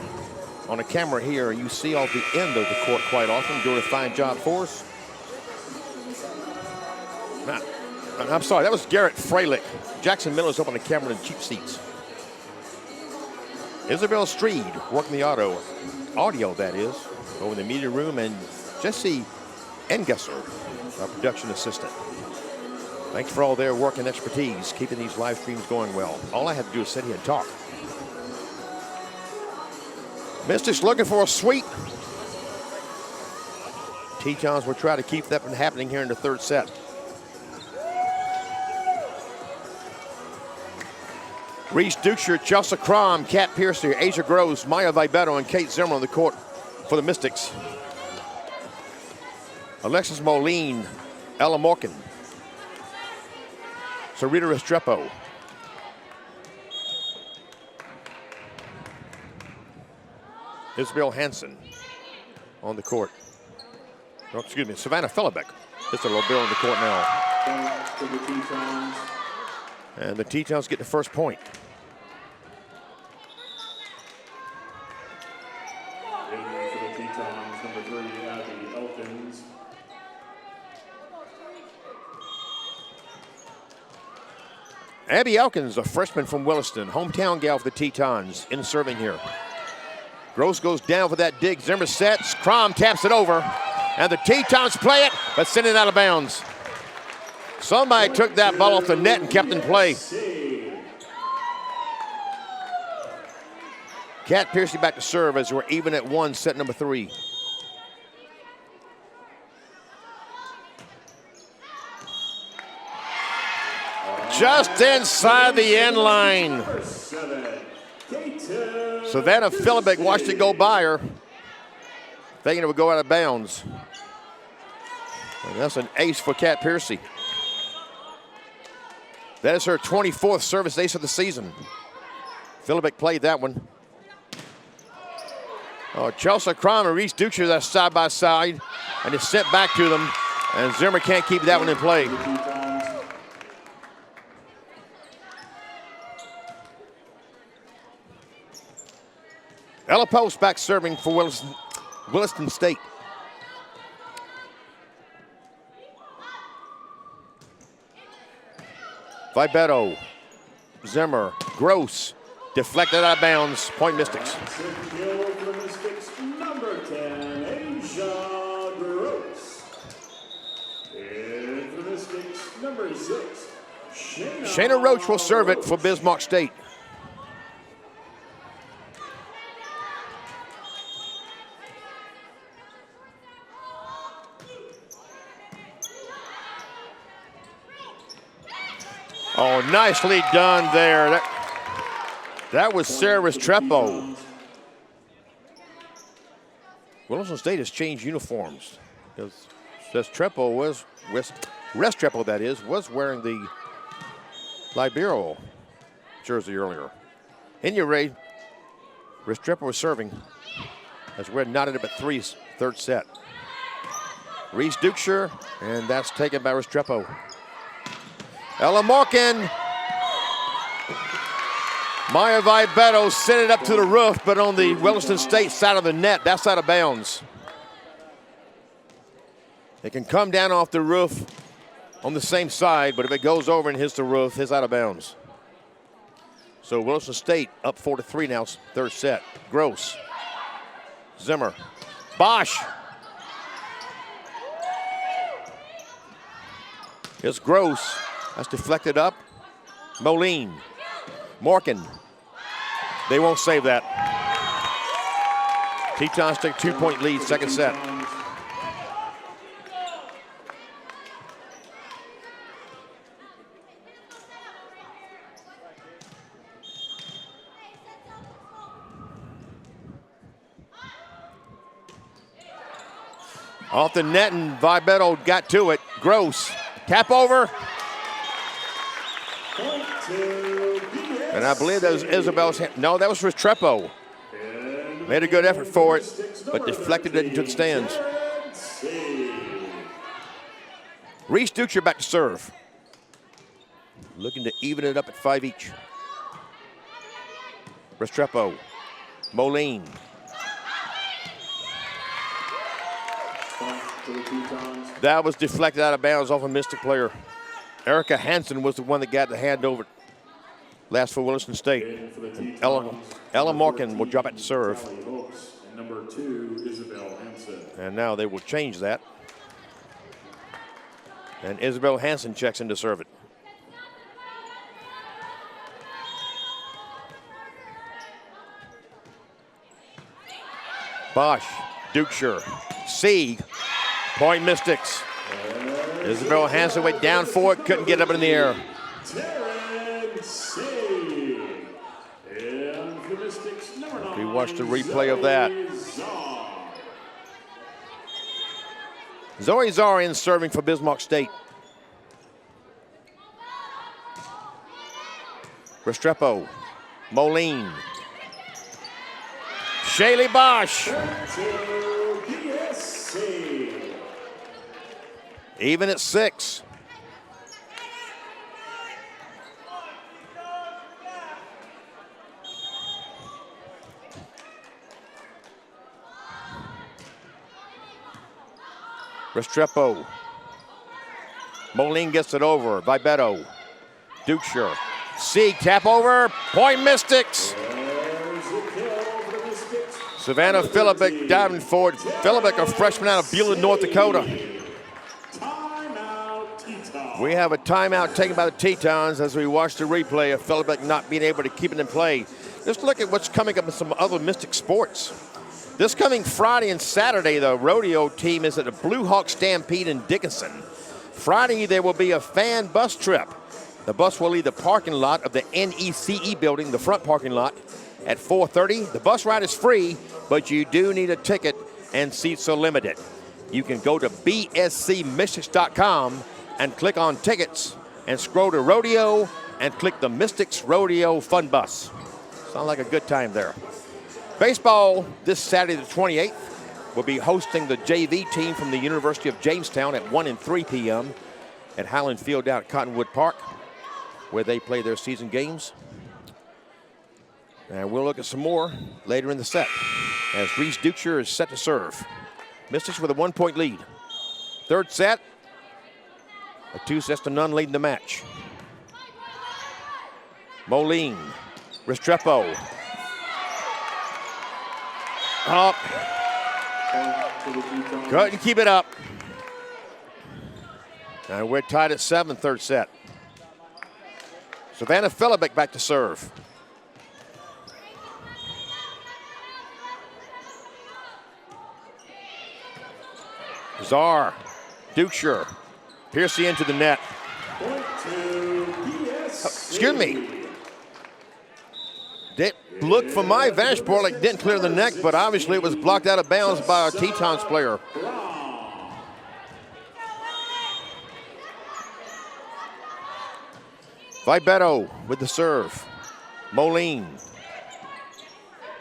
on a camera here. You see off the end of the court quite often, doing a fine job for us. Now, I'm sorry, that was Garrett Freilich. Jackson Miller's up on the camera in cheap seats. Isabel Streed working the audio that is, over in the media room, and Jesse Engesser, our production assistant. Thanks for all their work and expertise, keeping these live streams going well. All I have to do is sit here and talk. Mystics looking for a sweep. Tetons will try to keep that from happening here in the third set. Reese Duksher, Chelsea Crom, Kat Piercy, Asia Gross, Maya Vibeto, and Kate Zimmer on the court for the Mystics. Alexis Moline, Ella Morgan, Sarita Restrepo. Isabel Hansen on the court. Oh, excuse me, Savannah Fillebeck. Just a little bit on the court now. And the Tetons get the first point. Abby Elkins, a freshman from Williston, hometown gal for the Tetons, in serving here. Gross goes down for that dig. Zimmer sets. Crom taps it over. And the Tetons play it, but send it out of bounds. Somebody took that ball off the net and kept in play. Kat Piercy back to serve as we're even at 1, set number 3. Just inside the end line. Savannah Philibek watched it go by her, thinking it would go out of bounds. And that's an ace for Kat Piercy. That is her 24th service ace of the season. Philibek played that one. Oh, Chelsea Crum and Reese Ducher, that's side by side, and it's sent back to them, and Zimmer can't keep that one in play. Ella Post back serving for Williston State. Vibeto, Zimmer, Gross, deflected out of bounds, point Mystics. Number 10, Asia Gross. And for the Mystics, number 6, Shayna Roach will serve it for Bismarck State. Oh, nicely done there. That was Sarah Restrepo. Wilson State has changed uniforms. Restrepo was wearing the Libero jersey earlier. Inya Ray, Restrepo was serving as we're knotted up at 3, third set. Reese Ducher, and that's taken by Restrepo. Ella Morgan. Maya Vibeto sent it up to the roof, but on the Williston State side of the net, that's out of bounds. It can come down off the roof on the same side, but if it goes over and hits the roof, it's out of bounds. So Williston State up 4-3 now, third set. Gross, Zimmer, Bosch. It's Gross. That's deflected up. Moline. Morgan. They won't save that. Tetons take 2-point lead, second set. Off the net, and Vibeto got to it. Gross. Tap over. And I believe that was Isabel's hand. No, that was Restrepo. Made a good effort for it, but deflected it into the stands. Reese Ducher back to serve. Looking to even it up at 5 each. Restrepo. Moline. That was deflected out of bounds off a Mystic player. Erica Hansen was the one that got the hand over. Last for Williston State. Ella Morgan will drop it to serve. And number 2, Isabel Hansen. And now they will change that. And Isabel Hansen checks in to serve it. Bosch, Ducher, Sieg, point Mystics. Isabel Hansen went down for it, couldn't get up in the air. We watched the replay of that. Zoe Zarian serving for Bismarck State. Restrepo, Moline, Shaylee Bosch. Even at 6. Restrepo. Moline gets it over. Vibeto. Ducher. Sieg, tap over. Point Mystics. Savannah Philibek diving forward. Philibek, a freshman out of Beulah, North Dakota. We have a timeout taken by the Tetons as we watch the replay of Philibek not being able to keep it in play. Let's look at what's coming up in some other Mystic sports. This coming Friday and Saturday, the rodeo team is at the Blue Hawk Stampede in Dickinson. Friday, there will be a fan bus trip. The bus will leave the parking lot of the NECE building, the front parking lot, at 4:30. The bus ride is free, but you do need a ticket, and seats are limited. You can go to bscmystics.com and click on tickets and scroll to rodeo and click the Mystics Rodeo Fun Bus. Sounds like a good time there. Baseball this Saturday the 28th will be hosting the JV team from the University of Jamestown at 1 and 3 p.m. at Highland Field down at Cottonwood Park, where they play their season games. And we'll look at some more later in the set as Reese Duchscher is set to serve. Mystics with a 1-point lead. Third set, a 2-0 lead in the match. Moline, Restrepo. Up. Couldn't keep it up. And we're tied at 7, third set. Savannah Philibic back to serve. Czar, Duchscher, Piercy into the net. Excuse me. It looked from my vantage point like it didn't clear the neck, but obviously it was blocked out of bounds by our Tetons player. Vibetto with the serve. Moline.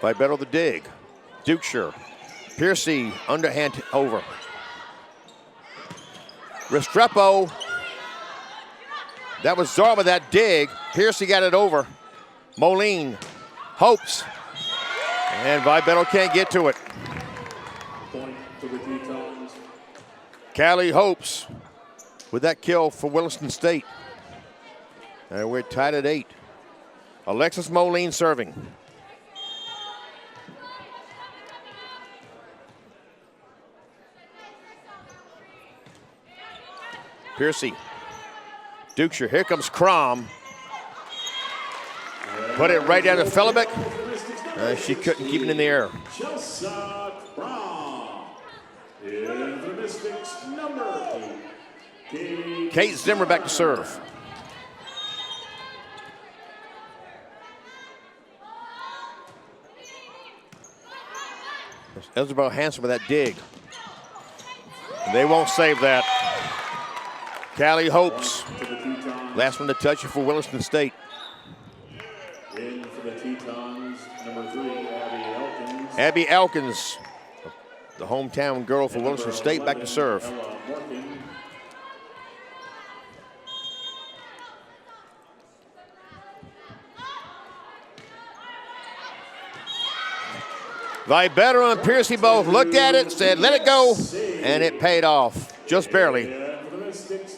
Vibetto the dig. Duchscher. Piercy underhand over. Restrepo. That was Czar with that dig. Piercy got it over. Moline hopes. And Vibetto can't get to it. Point to the Tetons. Callie hopes with that kill for Williston State. And we're tied at 8. Alexis Moline serving. Piercy. Duchscher. Here comes Crom. Put it right down to Philibic. She couldn't keep it in the air. Chelsea Crom. In the Mystics, number 8. Kate Zimmer back to serve. Isabel Hanson with that dig. They won't save that. Callie hopes. Last one to touch it for Williston State. In for the Tetons, number 3, Abby Elkins. Abby Elkins, the hometown girl for Williston State, back to serve. Ella Morgan. Vibetto and Piercy both looked at it, said, let it go, and it paid off. Just barely.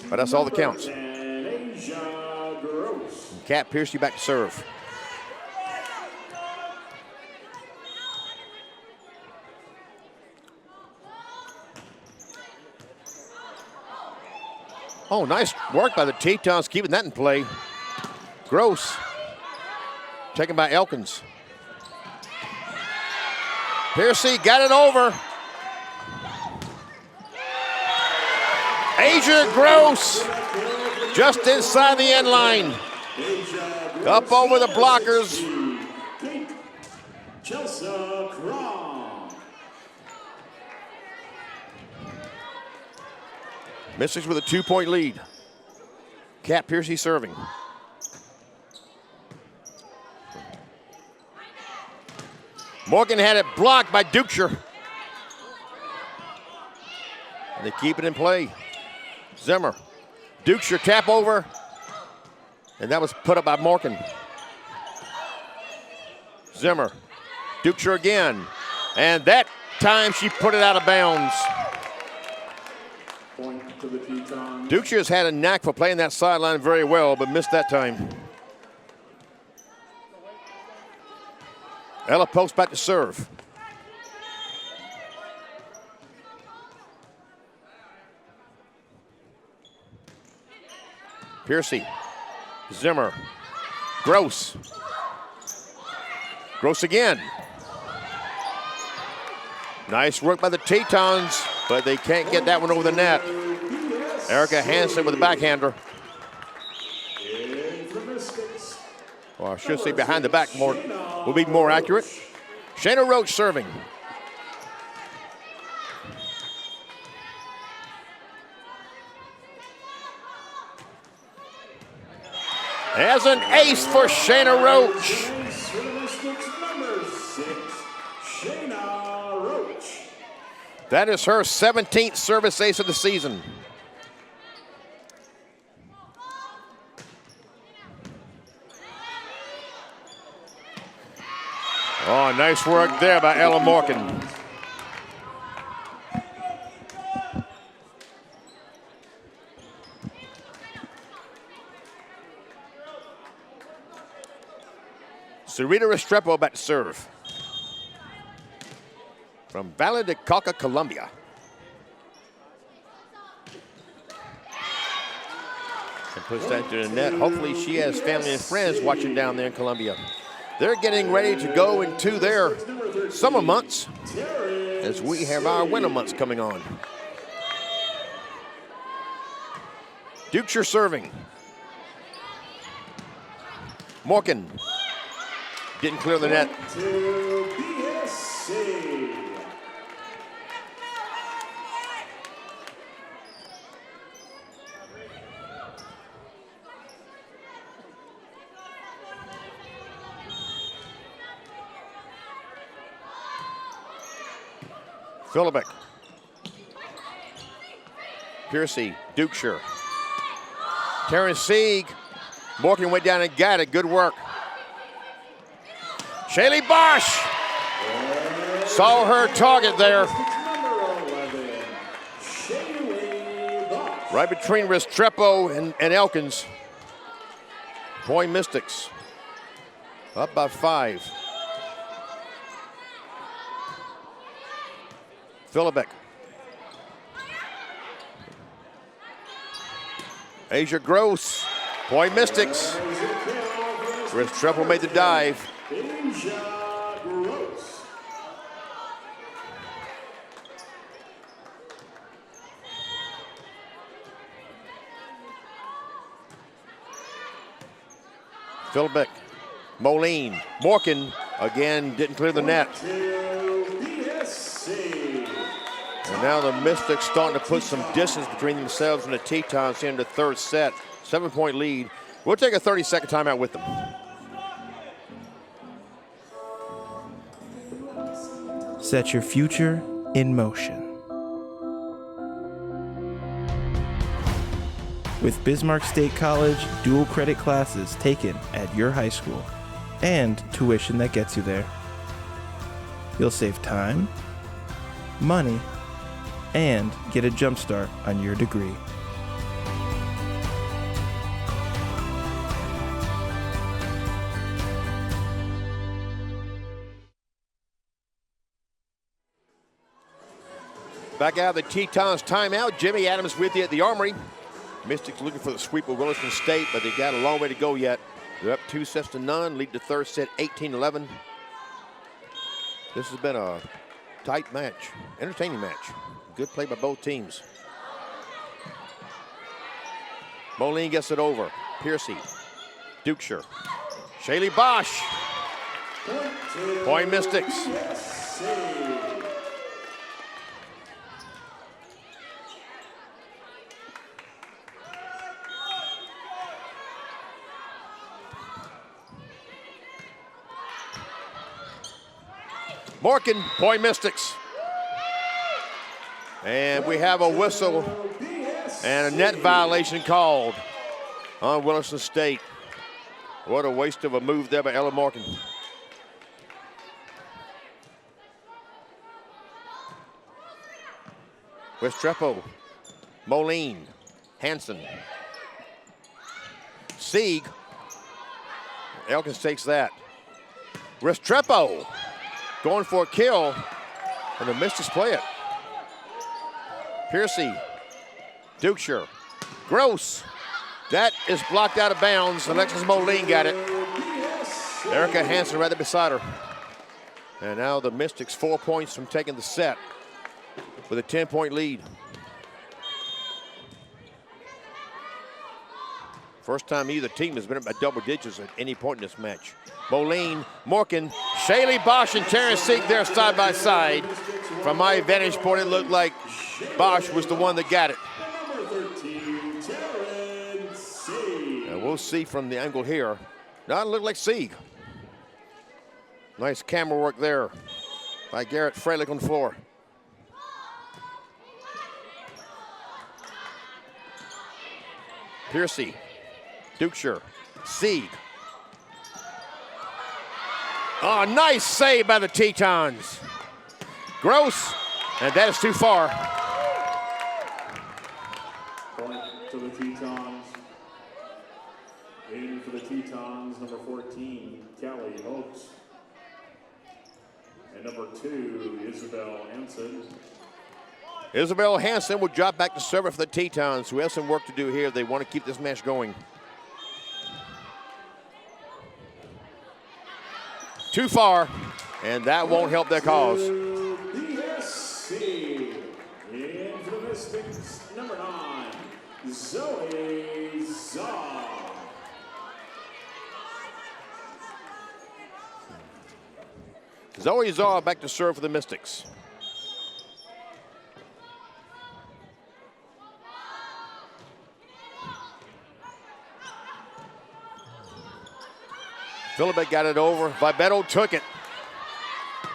But that's all that counts. Kat Piercy back to serve. Oh, nice work by the Tetons, keeping that in play. Gross. Taken by Elkins. Piercy got it over. Asia Gross just inside the end line. Up over the blockers. Chelsea Crom. Mystics with a 2-point lead. Kat Piercy serving. Morgan had it blocked by Duchscher. And they keep it in play. Zimmer. Duchscher tap over. And that was put up by Morgan. Zimmer. Duchscher again. And that time she put it out of bounds. Point to the Tetons. Duchscher has had a knack for playing that sideline very well, but missed that time. Ella Post back to serve. Piercy. Zimmer. Gross. Gross again. Nice work by the Tetons, but they can't get that one over the net. Erica Hansen with the backhander. Well, I should say behind the back more will be more accurate. Shayna Roach serving. As an ace for Shayna Roach. That is her 17th service ace of the season. Oh, nice work there by Ella Morgan. Sarita Restrepo about to serve. From Valle de Cauca, Colombia. And puts that to the net. Hopefully she has family and friends watching down there in Colombia. They're getting ready to go into their summer months as we have our winter months coming on. Dukeshire serving. Morgan didn't clear the net. Philibek. Piercy, Dukeshire. Terrence Sieg. Morgan went down and got it. Good work. Shaylee Bosch saw her target there. Right between Restrepo and Elkins. Boy Mystics up by 5. Philibek. Asia Gross. Boy Mystics. Restrepo made the dive. Philibek. Moline. Morgan again didn't clear the net. And now the Mystics starting to put some distance between themselves and the Tetons in the third set. 7-point lead. We'll take a 30-second timeout with them. Set your future in motion. With Bismarck State College, dual credit classes taken at your high school and tuition that gets you there. You'll save time, money, and get a jump start on your degree. Back out of the Tetons timeout. Jimmy Adams with you at the Armory. Mystics looking for the sweep of Williston State, but they've got a long way to go yet. They're up 2-0, lead the third set 18-11. This has been a tight match, entertaining match. Good play by both teams. Moline gets it over. Piercy, Dukeshire, Shaylee Bosch. Point Mystics. Morgan, Point Mystics. And we have a whistle and a net violation called on Williston State. What a waste of a move there by Ella Morgan. Restrepo, Moline, Hansen, Sieg. Elkins takes that. Restrepo going for a kill, and the Mystics play it. Piercy, Dukeshire, Gross. That is blocked out of bounds. Alexis Moline got it. Erica Hansen right there beside her. And now the Mystics 4 points from taking the set with a 10-point lead. First time either team has been up by double digits at any point in this match. Moline, Morgan, Shaylee Bosch and Terrence Seek there side by side. From my vantage point, it looked like Bosch was the one that got it. And we'll see from the angle here. Now it looked like Sieg. Nice camera work there by Garrett Freilich on the floor. Piercy, Dukeshire, Sieg. Oh, nice save by the Tetons. Gross, and that is too far. Point to the Tetons. In for the Tetons, number 14, Callie Hopes. And number 2, Isabel Hansen. Isabel Hansen will drop back to serve for the Tetons, who have some work to do here. They want to keep this match going. Too far, and that won't help their cause. WSC. In for the Mystics, number 9, Zoe Zaw. Zoe Zaw back to serve for the Mystics. Philibek got it over. Vibeto took it.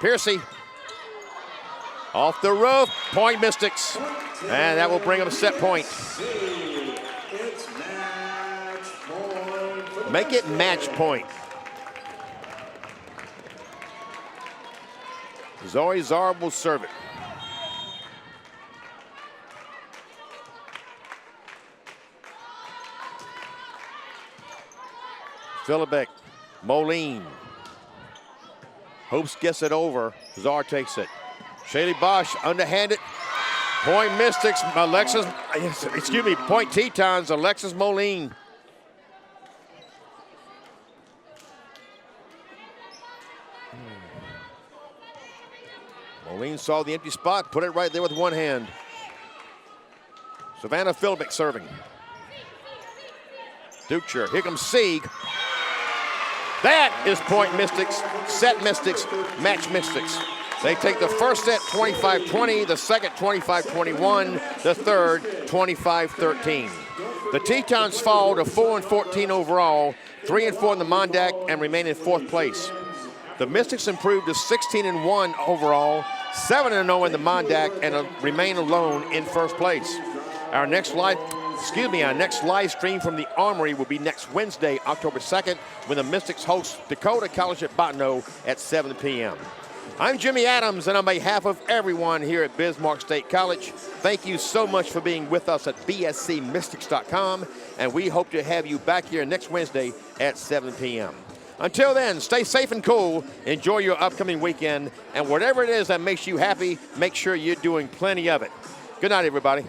Piercy off the roof. Point Mystics. And that will bring them a set point. It's match point. Make it match point. Zoe Zarb will serve it. Philibek, Moline. Hopes gets it over. Czar takes it. Shaylee Bosch underhanded. Point Mystics, Point Tetons, Alexis Moline. Moline saw the empty spot, put it right there with one hand. Savannah Philibek serving. Dukeshire, here comes Sieg. That is point Mystics, set Mystics, match Mystics. They take the first set 25-20, the second 25-21, the third 25-13. The Tetons fall to 4-14 overall, 3-4 in the Mondac, and remain in fourth place. The Mystics improved to 16-1 overall, 7-0 in the Mondac, and remain alone in first place. Our next live stream from the Armory will be next Wednesday, October 2nd, when the Mystics host Dakota College at Bottineau at 7 p.m. I'm Jimmy Adams, and on behalf of everyone here at Bismarck State College, thank you so much for being with us at bscmystics.com, and we hope to have you back here next Wednesday at 7 p.m. Until then, stay safe and cool, enjoy your upcoming weekend, and whatever it is that makes you happy, make sure you're doing plenty of it. Good night, everybody.